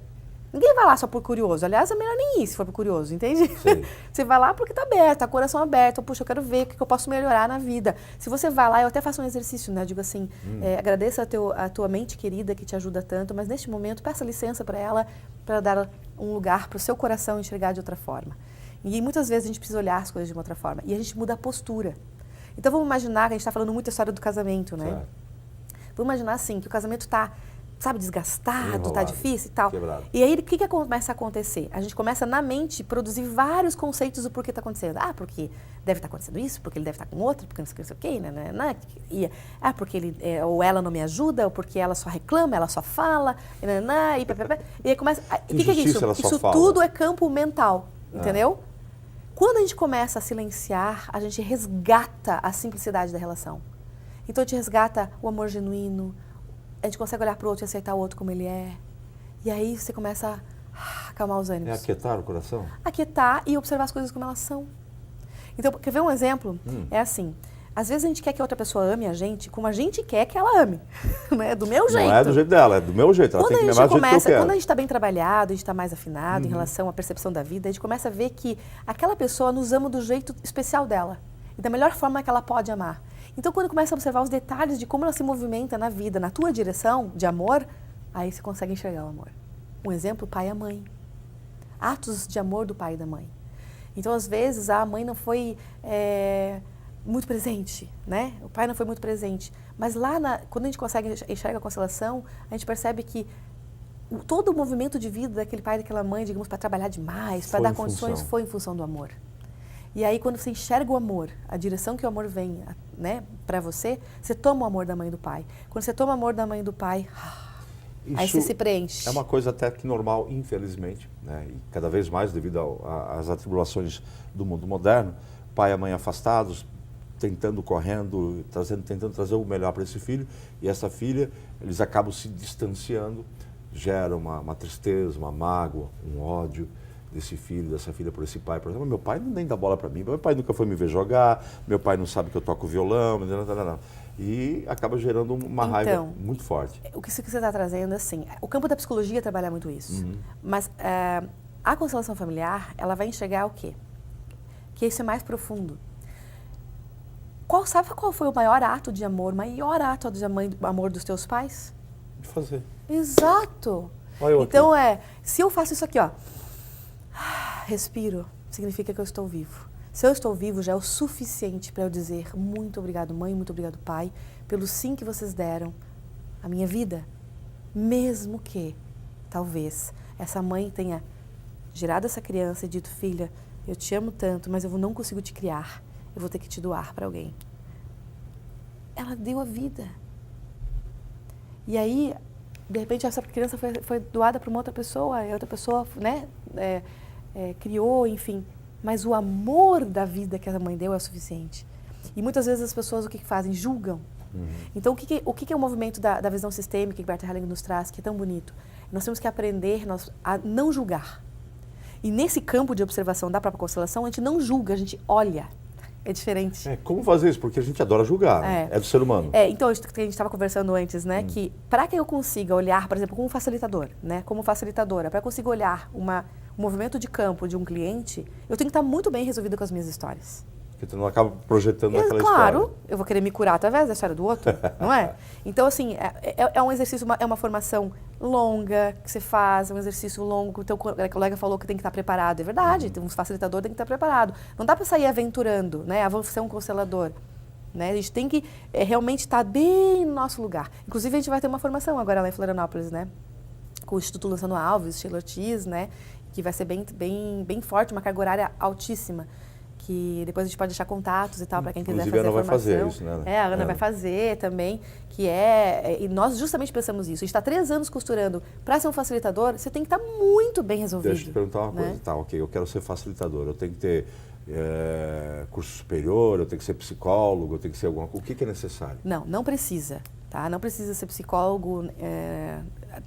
Ninguém vai lá só por curioso. Aliás, é melhor nem ir se for por curioso, entende? Sim. Você vai lá porque está aberto, tá coração aberto. Puxa, eu quero ver o que eu posso melhorar na vida. Se você vai lá, eu até faço um exercício, né? Eu digo assim, agradeça a tua mente querida que te ajuda tanto, mas neste momento peça licença para ela, para dar um lugar para o seu coração enxergar de outra forma. E muitas vezes a gente precisa olhar as coisas de uma outra forma. E a gente muda a postura. Então vamos imaginar que a gente está falando muito da história do casamento, né? Certo. Vamos imaginar assim, que o casamento está, sabe, desgastado, está Enrolado, difícil e tal. quebrado. E aí o que começa a acontecer? A gente começa na mente produzir vários conceitos do porquê está acontecendo. Ah, porque deve estar acontecendo isso, porque ele deve estar com outro, porque não sei o que, né? Porque ele, ou ela não me ajuda, ou porque ela só reclama, ela só fala, e aí começa. O que é isso? Isso tudo é campo mental, entendeu? Quando a gente começa a silenciar, a gente resgata a simplicidade da relação. Então a gente resgata o amor genuíno, a gente consegue olhar para o outro e aceitar o outro como ele é. E aí você começa a acalmar os ânimos. É aquietar o coração? Aquietar e observar as coisas como elas são. Então, quer ver um exemplo? É assim, às vezes a gente quer que a outra pessoa ame a gente como a gente quer que ela ame. Né? Do meu jeito. Não é do jeito dela, é do meu jeito. Ela tem que me amar do jeito que eu quero. Quando a gente está bem trabalhado, a gente está mais afinado em relação à percepção da vida, a gente começa a ver que aquela pessoa nos ama do jeito especial dela. E da melhor forma que ela pode amar. Então, quando começa a observar os detalhes de como ela se movimenta na vida, na tua direção de amor, aí você consegue enxergar o amor. Um exemplo, pai e a mãe. Atos de amor do pai e da mãe. Então, às vezes, a mãe não foi muito presente, né? O pai não foi muito presente. Mas lá, quando a gente consegue enxergar a constelação, a gente percebe que todo o movimento de vida daquele pai e daquela mãe, digamos, para trabalhar demais, para dar condições, foi em função do amor. E aí, quando você enxerga o amor, a direção que o amor vem, né, para você, você toma o amor da mãe e do pai. Quando você toma o amor da mãe e do pai, aí você se preenche. É uma coisa até que normal, infelizmente, né, e cada vez mais devido às atribulações do mundo moderno, pai e mãe afastados, correndo, tentando trazer o melhor para esse filho, e essa filha, eles acabam se distanciando, gera uma tristeza, uma mágoa, um ódio desse filho, dessa filha por esse pai. Por exemplo, meu pai nem dá bola para mim, meu pai nunca foi me ver jogar, meu pai não sabe que eu toco violão, e acaba gerando uma raiva muito forte. O que você está trazendo, assim, o campo da psicologia trabalha muito isso, mas a constelação familiar, ela vai enxergar o quê? Que isso é mais profundo. Sabe qual foi o maior ato de amor, amor dos teus pais? De fazer. Exato. Então se eu faço isso aqui, ó, respiro, significa que eu estou vivo. Se eu estou vivo, já é o suficiente para eu dizer muito obrigado, mãe, muito obrigado, pai, pelo sim que vocês deram à minha vida. Mesmo que, talvez, essa mãe tenha gerado essa criança e dito, filha, eu te amo tanto, mas eu não consigo te criar, eu vou ter que te doar para alguém. Ela deu a vida. E aí, de repente, essa criança foi doada para uma outra pessoa, e a outra pessoa, né, criou, enfim. Mas o amor da vida que a mãe deu é o suficiente. E muitas vezes as pessoas o que fazem? Julgam. Então, o que é o movimento da visão sistêmica que Bert Hellinger nos traz, que é tão bonito? Nós temos que aprender a não julgar. E nesse campo de observação da própria constelação, a gente não julga, a gente olha. É diferente. Como fazer isso? Porque a gente adora julgar, né? É do ser humano. Então, a gente estava conversando antes, né? Que para que eu consiga olhar, por exemplo, como facilitador, né? Como facilitadora, para que eu consiga olhar um movimento de campo de um cliente, eu tenho que estar muito bem resolvida com as minhas histórias. Porque tu não acaba projetando naquela Claro, história. eu vou querer me curar através da história do outro, não é? Então, assim, é um exercício, é uma formação longa que você faz, é um exercício longo, o teu colega falou que tem que estar preparado, é verdade, um facilitador tem que estar preparado. Não dá para sair aventurando, né? Vou ser um constelador. Né? A gente tem que realmente estar bem no nosso lugar. Inclusive, a gente vai ter uma formação agora lá em Florianópolis, né? Com o Instituto Lançano Alves, Sheila Ortiz, né? Que vai ser bem forte, uma carga horária altíssima. Que depois a gente pode deixar contatos e tal para quem quiser fazer a formação. Inclusive, a Ana vai fazer isso, né? A Ana vai fazer também, e nós justamente pensamos isso. A gente está 3 anos costurando. Para ser um facilitador, você tem que estar muito bem resolvido. Deixa eu te perguntar uma coisa. Tá, ok, eu quero ser facilitador. Eu tenho que ter curso superior, eu tenho que ser psicólogo, eu tenho que ser alguma coisa. O que é necessário? Não precisa. Tá? Não precisa ser psicólogo.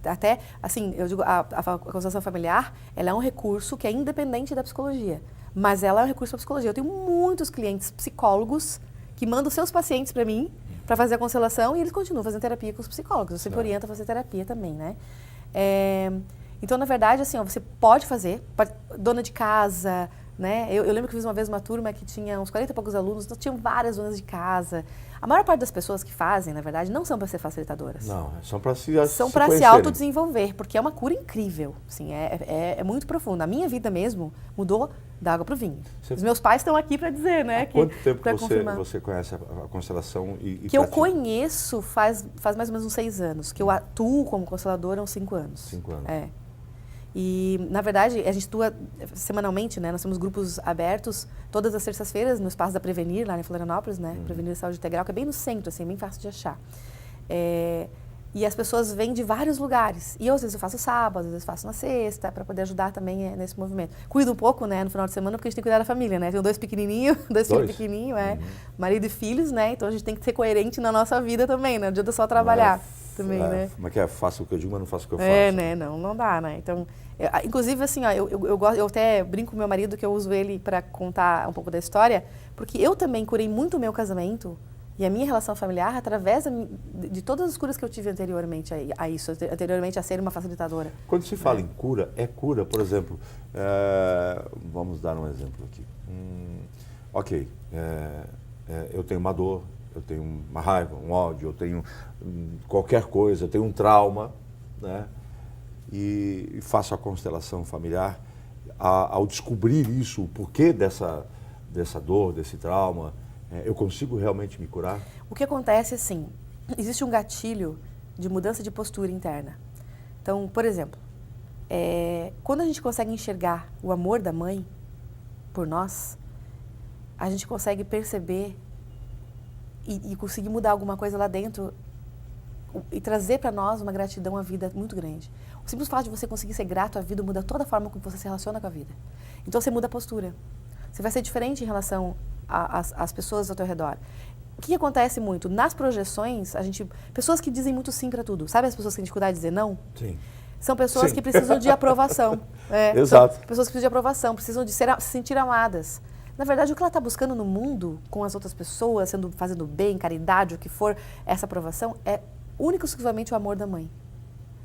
Até, assim, eu digo, a constelação familiar, ela é um recurso que é independente da psicologia. Mas ela é um recurso para a psicologia. Eu tenho muitos clientes psicólogos que mandam seus pacientes para mim para fazer a constelação e eles continuam fazendo terapia com os psicólogos. Eu sempre oriento a fazer terapia também, né? Então, na verdade, assim, você pode fazer, dona de casa, né? Eu lembro que fiz uma vez uma turma que tinha uns 40 e poucos alunos, então tinham várias donas de casa. A maior parte das pessoas que fazem, na verdade, não são para ser facilitadoras. Não, são para se autodesenvolver, porque é uma cura incrível. Assim, é muito profunda. A minha vida mesmo mudou da água para o vinho. Os meus pais estão aqui para dizer, né? Há quanto tempo você conhece a constelação e que eu conheço faz mais ou menos uns 6 anos. Que eu atuo como consteladora há uns 5 anos. 5 anos. E, na verdade, a gente atua semanalmente, né? Nós temos grupos abertos todas as terças-feiras no espaço da Prevenir, lá em Florianópolis, né? Prevenir Saúde Integral, que é bem no centro, assim, bem fácil de achar. E as pessoas vêm de vários lugares. E às vezes eu faço sábado, às vezes faço na sexta, para poder ajudar também nesse movimento. Cuido um pouco, né, no final de semana, porque a gente tem que cuidar da família, né? Tenho 2 pequenininhos, 2 filhos pequenininhos, marido e filhos, né? Então a gente tem que ser coerente na nossa vida também, né? Não adianta só trabalhar também, né? Como é que é? Faço o que eu digo, mas não faço o que eu faço. Né? Não dá, né? Então, inclusive, assim, ó, eu até brinco com meu marido que eu uso ele para contar um pouco da história, porque eu também curei muito o meu casamento e a minha relação familiar através de todas as curas que eu tive anteriormente a isso, anteriormente a ser uma facilitadora. Quando se fala em cura, por exemplo, vamos dar um exemplo aqui. Eu tenho uma dor, eu tenho uma raiva, um ódio, eu tenho qualquer coisa, eu tenho um trauma, né? E faço a constelação familiar. Ao descobrir isso, o porquê dessa dor, desse trauma, eu consigo realmente me curar? O que acontece é assim, existe um gatilho de mudança de postura interna. Então, por exemplo, quando a gente consegue enxergar o amor da mãe por nós, a gente consegue perceber e conseguir mudar alguma coisa lá dentro e trazer para nós uma gratidão à vida muito grande. O simples fato de você conseguir ser grato à vida muda toda a forma como você se relaciona com a vida. Então você muda a postura. Você vai ser diferente em relação às pessoas ao teu redor. O que acontece muito? Nas projeções, pessoas que dizem muito sim para tudo. Sabe as pessoas que têm dificuldade de dizer não? Sim. São pessoas que precisam de aprovação. Exato. São pessoas que precisam de aprovação, precisam de se sentir amadas. Na verdade, o que ela está buscando no mundo, com as outras pessoas, fazendo bem, caridade, o que for, essa aprovação, é único e exclusivamente o amor da mãe.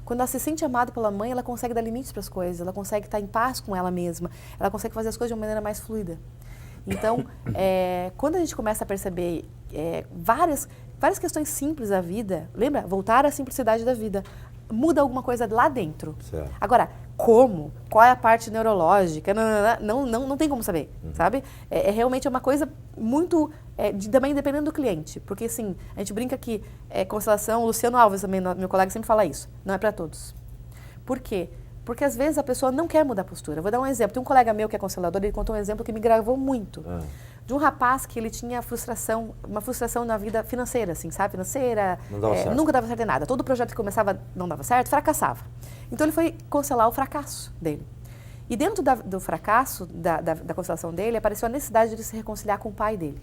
Quando ela se sente amada pela mãe, ela consegue dar limites para as coisas, ela consegue estar em paz com ela mesma, ela consegue fazer as coisas de uma maneira mais fluida. Então, quando a gente começa a perceber várias questões simples da vida, lembra? Voltar à simplicidade da vida, muda alguma coisa lá dentro. Certo. Agora, como? Qual é a parte neurológica? Não tem como saber, sabe? Realmente uma coisa muito, também dependendo do cliente. Porque, assim, a gente brinca que constelação, o Luciano Alves também, meu colega, sempre fala isso, não é para todos. Por quê? Porque às vezes a pessoa não quer mudar a postura. Vou dar um exemplo. Tem um colega meu que é constelador, ele contou um exemplo que me gravou muito. De um rapaz que ele tinha uma frustração na vida financeira, assim, sabe? Financeira, nunca dava certo em nada. Todo projeto que começava não dava certo, fracassava. Então ele foi constelar o fracasso dele. E dentro do fracasso, da constelação dele, apareceu a necessidade de se reconciliar com o pai dele.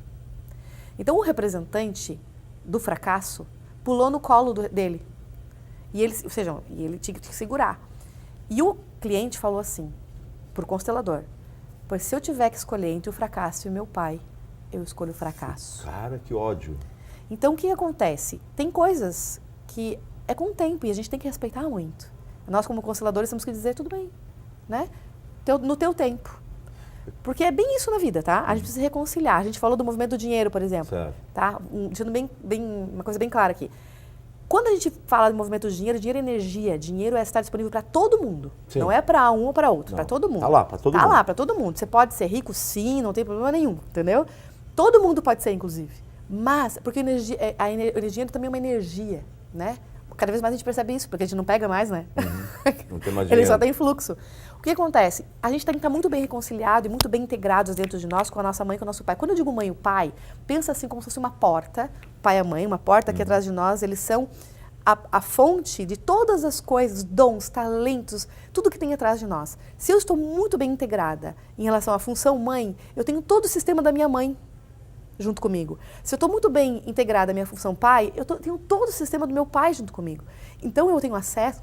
Então o representante do fracasso pulou no colo dele. E ele tinha que segurar. E o cliente falou assim, pro constelador: pois se eu tiver que escolher entre o fracasso e o meu pai, eu escolho o fracasso. Cara, que ódio. Então, o que acontece? Tem coisas que é com o tempo e a gente tem que respeitar muito. Nós, como consteladores, temos que dizer, tudo bem, né? No teu tempo. Porque é bem isso na vida, tá? A gente precisa reconciliar. A gente falou do movimento do dinheiro, por exemplo. Certo. Tá? Deixando uma coisa bem clara aqui. Quando a gente fala do movimento do dinheiro é energia. Dinheiro é estar disponível para todo mundo. Sim. Não é para um ou para outro, para todo mundo. Tá lá, para todo mundo. Tá lá, para todo mundo. Você pode ser rico, sim, não tem problema nenhum, entendeu? Todo mundo pode ser, inclusive. Mas, porque a energia também é uma energia, né? Cada vez mais a gente percebe isso, porque a gente não pega mais, né? Não tem mais Ele só dinheiro. tem fluxo. O que acontece? A gente tem que estar muito bem reconciliado e muito bem integrados dentro de nós com a nossa mãe e com o nosso pai. Quando eu digo mãe e o pai, pensa assim como se fosse uma porta, o pai e a mãe, uma porta aqui atrás de nós, eles são a fonte de todas as coisas, dons, talentos, tudo que tem atrás de nós. Se eu estou muito bem integrada em relação à função mãe, eu tenho todo o sistema da minha mãe junto comigo. Se eu estou muito bem integrada à minha função pai, eu tenho todo o sistema do meu pai junto comigo. Então eu tenho acesso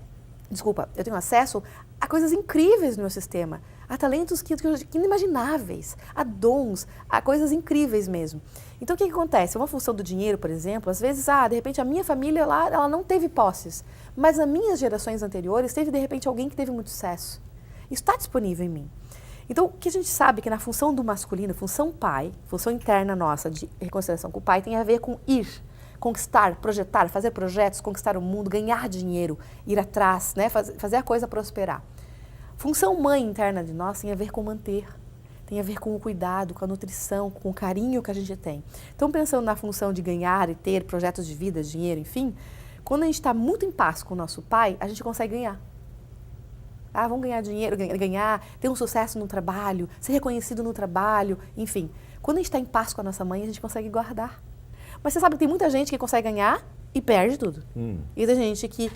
a coisas incríveis no meu sistema, a talentos que inimagináveis, a dons, a coisas incríveis mesmo. Então o que acontece? Uma função do dinheiro, por exemplo, às vezes, de repente a minha família lá, ela não teve posses, mas nas minhas gerações anteriores teve de repente alguém que teve muito sucesso. Isso está disponível em mim. Então, o que a gente sabe que na função do masculino, função pai, função interna nossa de reconciliação com o pai, tem a ver com ir, conquistar, projetar, fazer projetos, conquistar o mundo, ganhar dinheiro, ir atrás, né? Fazer a coisa prosperar. Função mãe interna de nós tem a ver com manter, tem a ver com o cuidado, com a nutrição, com o carinho que a gente tem. Então, pensando na função de ganhar e ter projetos de vida, dinheiro, enfim, quando a gente está muito em paz com o nosso pai, a gente consegue ganhar. Vamos ganhar dinheiro, ter um sucesso no trabalho, ser reconhecido no trabalho, enfim. Quando a gente está em paz com a nossa mãe, a gente consegue guardar. Mas você sabe que tem muita gente que consegue ganhar e perde tudo. E tem gente que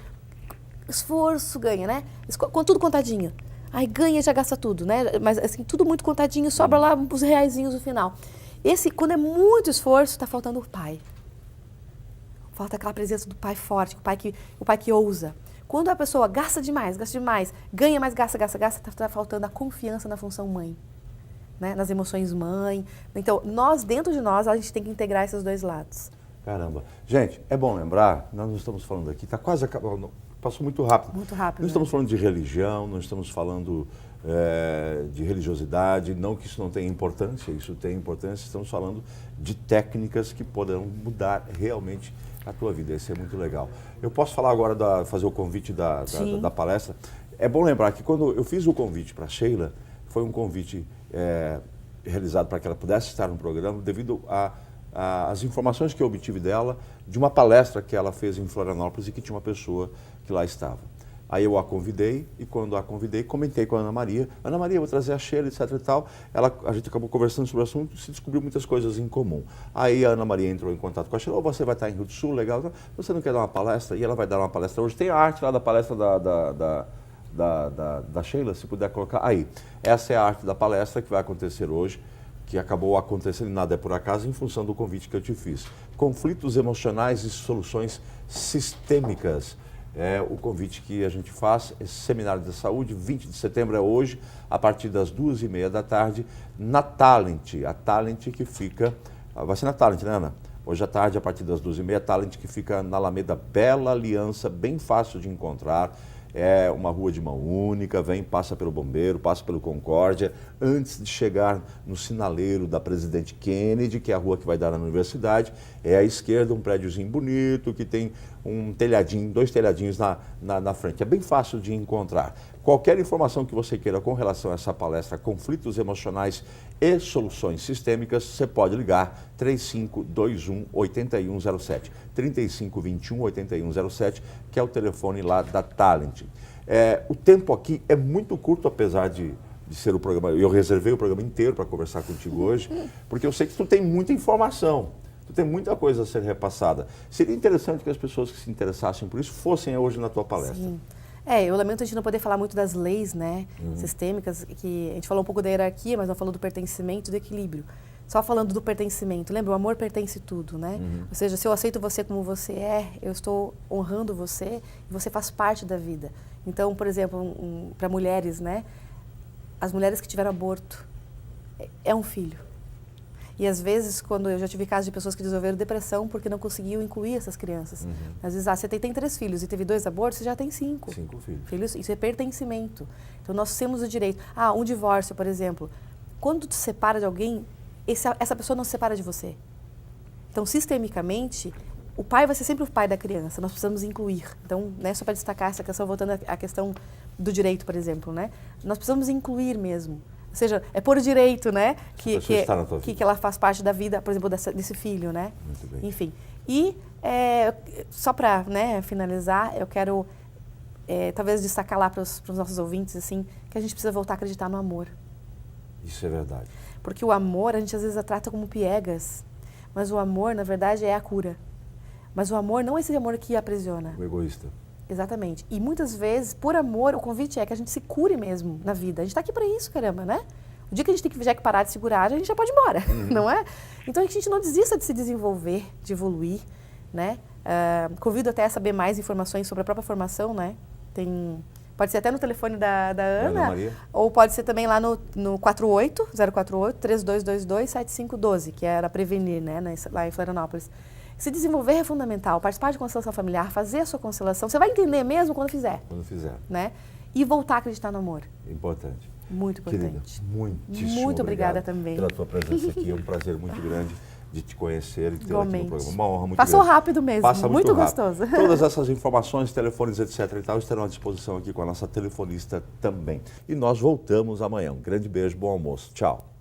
esforço ganha, né? Com tudo contadinho. Aí ganha e já gasta tudo, né? Mas assim, tudo muito contadinho, sobra lá uns reaisinhos no final. Quando é muito esforço, está faltando o pai. Falta aquela presença do pai forte, o pai que ousa. Quando a pessoa gasta demais, ganha mais, gasta, está faltando a confiança na função mãe, né? Nas emoções mãe. Então, dentro de nós, a gente tem que integrar esses dois lados. Caramba. Gente, é bom lembrar, nós não estamos falando aqui, está quase acabando, passou muito rápido. Muito rápido. Não estamos falando de religião, não estamos falando de religiosidade, não que isso não tenha importância, isso tem importância, estamos falando de técnicas que poderão mudar realmente a tua vida. Isso é muito legal. Eu posso falar agora, fazer o convite da palestra. É bom lembrar que quando eu fiz o convite para a Sheila, foi um convite realizado para que ela pudesse estar no programa devido às informações que eu obtive dela de uma palestra que ela fez em Florianópolis e que tinha uma pessoa que lá estava. Aí eu a convidei e quando a convidei, comentei com a Ana Maria. Ana Maria, eu vou trazer a Sheila, etc e tal. A gente acabou conversando sobre o assunto e se descobriu muitas coisas em comum. Aí a Ana Maria entrou em contato com a Sheila. Você vai estar em Rio do Sul, legal. Você não quer dar uma palestra? E ela vai dar uma palestra hoje. Tem a arte lá da palestra da Sheila, se puder colocar. Aí, essa é a arte da palestra que vai acontecer hoje, que acabou acontecendo, e nada é por acaso, em função do convite que eu te fiz. Conflitos emocionais e soluções sistêmicas. É o convite que a gente faz, esse seminário de saúde, 20 de setembro é hoje, a partir das 2h30 da tarde, na Talent. A Talent que fica, vai ser na Talent, né, Ana? Hoje à tarde, a partir das 2h30, Talent que fica na Alameda Bela Aliança, bem fácil de encontrar. É uma rua de mão única, passa pelo Bombeiro, passa pelo Concórdia, antes de chegar no sinaleiro da Presidente Kennedy, que é a rua que vai dar na universidade, é à esquerda um prédiozinho bonito, que tem um telhadinho, 2 telhadinhos na frente. É bem fácil de encontrar. Qualquer informação que você queira com relação a essa palestra, conflitos emocionais e soluções sistêmicas, você pode ligar 3521-8107, 3521-8107, que é o telefone lá da Talent. O tempo aqui é muito curto, apesar de ser o programa, eu reservei o programa inteiro para conversar contigo hoje, porque eu sei que tu tem muita informação, tu tem muita coisa a ser repassada. Seria interessante que as pessoas que se interessassem por isso fossem hoje na tua palestra. Sim. Eu lamento a gente não poder falar muito das leis, né, sistêmicas, que a gente falou um pouco da hierarquia, mas não falou do pertencimento e do equilíbrio. Só falando do pertencimento, lembra? O amor pertence tudo, né? Ou seja, se eu aceito você como você é, eu estou honrando você e você faz parte da vida. Então, por exemplo, para mulheres, né, as mulheres que tiveram aborto, é um filho. E às vezes, quando eu já tive casos de pessoas que desenvolveram depressão porque não conseguiam incluir essas crianças. Às vezes, você tem 3 filhos e teve 2 abortos, você já tem 5. 5 filhos. Isso é pertencimento. Então, nós temos o direito. Um divórcio, por exemplo. quando tu se separa de alguém, essa pessoa não se separa de você. Então, sistemicamente, o pai vai ser sempre o pai da criança, nós precisamos incluir. Então, né, só para destacar essa questão, voltando à questão do direito, por exemplo, né? Nós precisamos incluir mesmo. Ou seja, é por direito, né? Que ela faz parte da vida, por exemplo, desse filho, né? Muito bem. Enfim. E, só para, né, finalizar, eu quero talvez destacar lá para os nossos ouvintes, assim, que a gente precisa voltar a acreditar no amor. Isso é verdade. Porque o amor, a gente às vezes a trata como piegas, mas o amor, na verdade, é a cura. Mas o amor não é esse amor que aprisiona. O egoísta. Exatamente. E muitas vezes, por amor, o convite é que a gente se cure mesmo na vida. A gente está aqui para isso, caramba, né? O dia que a gente tiver que parar de segurar, a gente já pode ir embora, não é? Então, a gente não desista de se desenvolver, de evoluir, né? Convido até a saber mais informações sobre a própria formação, né? Pode ser até no telefone da Ana Maria. Ou pode ser também lá no 048-3222-7512, que era prevenir, né? Lá em Florianópolis. Se desenvolver é fundamental, participar de constelação familiar, fazer a sua constelação, você vai entender mesmo quando fizer. Quando fizer. Né? E voltar a acreditar no amor. Importante. Muito importante. Querida, muitíssimo muito obrigada também. Pela tua presença aqui, é um prazer muito grande de te conhecer e ter aqui no programa. Uma honra muito Passou grande. rápido mesmo, Passa muito rápido. gostoso. Todas essas informações, telefones, etc. e tal, estarão à disposição aqui com a nossa telefonista também. E nós voltamos amanhã. Um grande beijo, bom almoço. Tchau.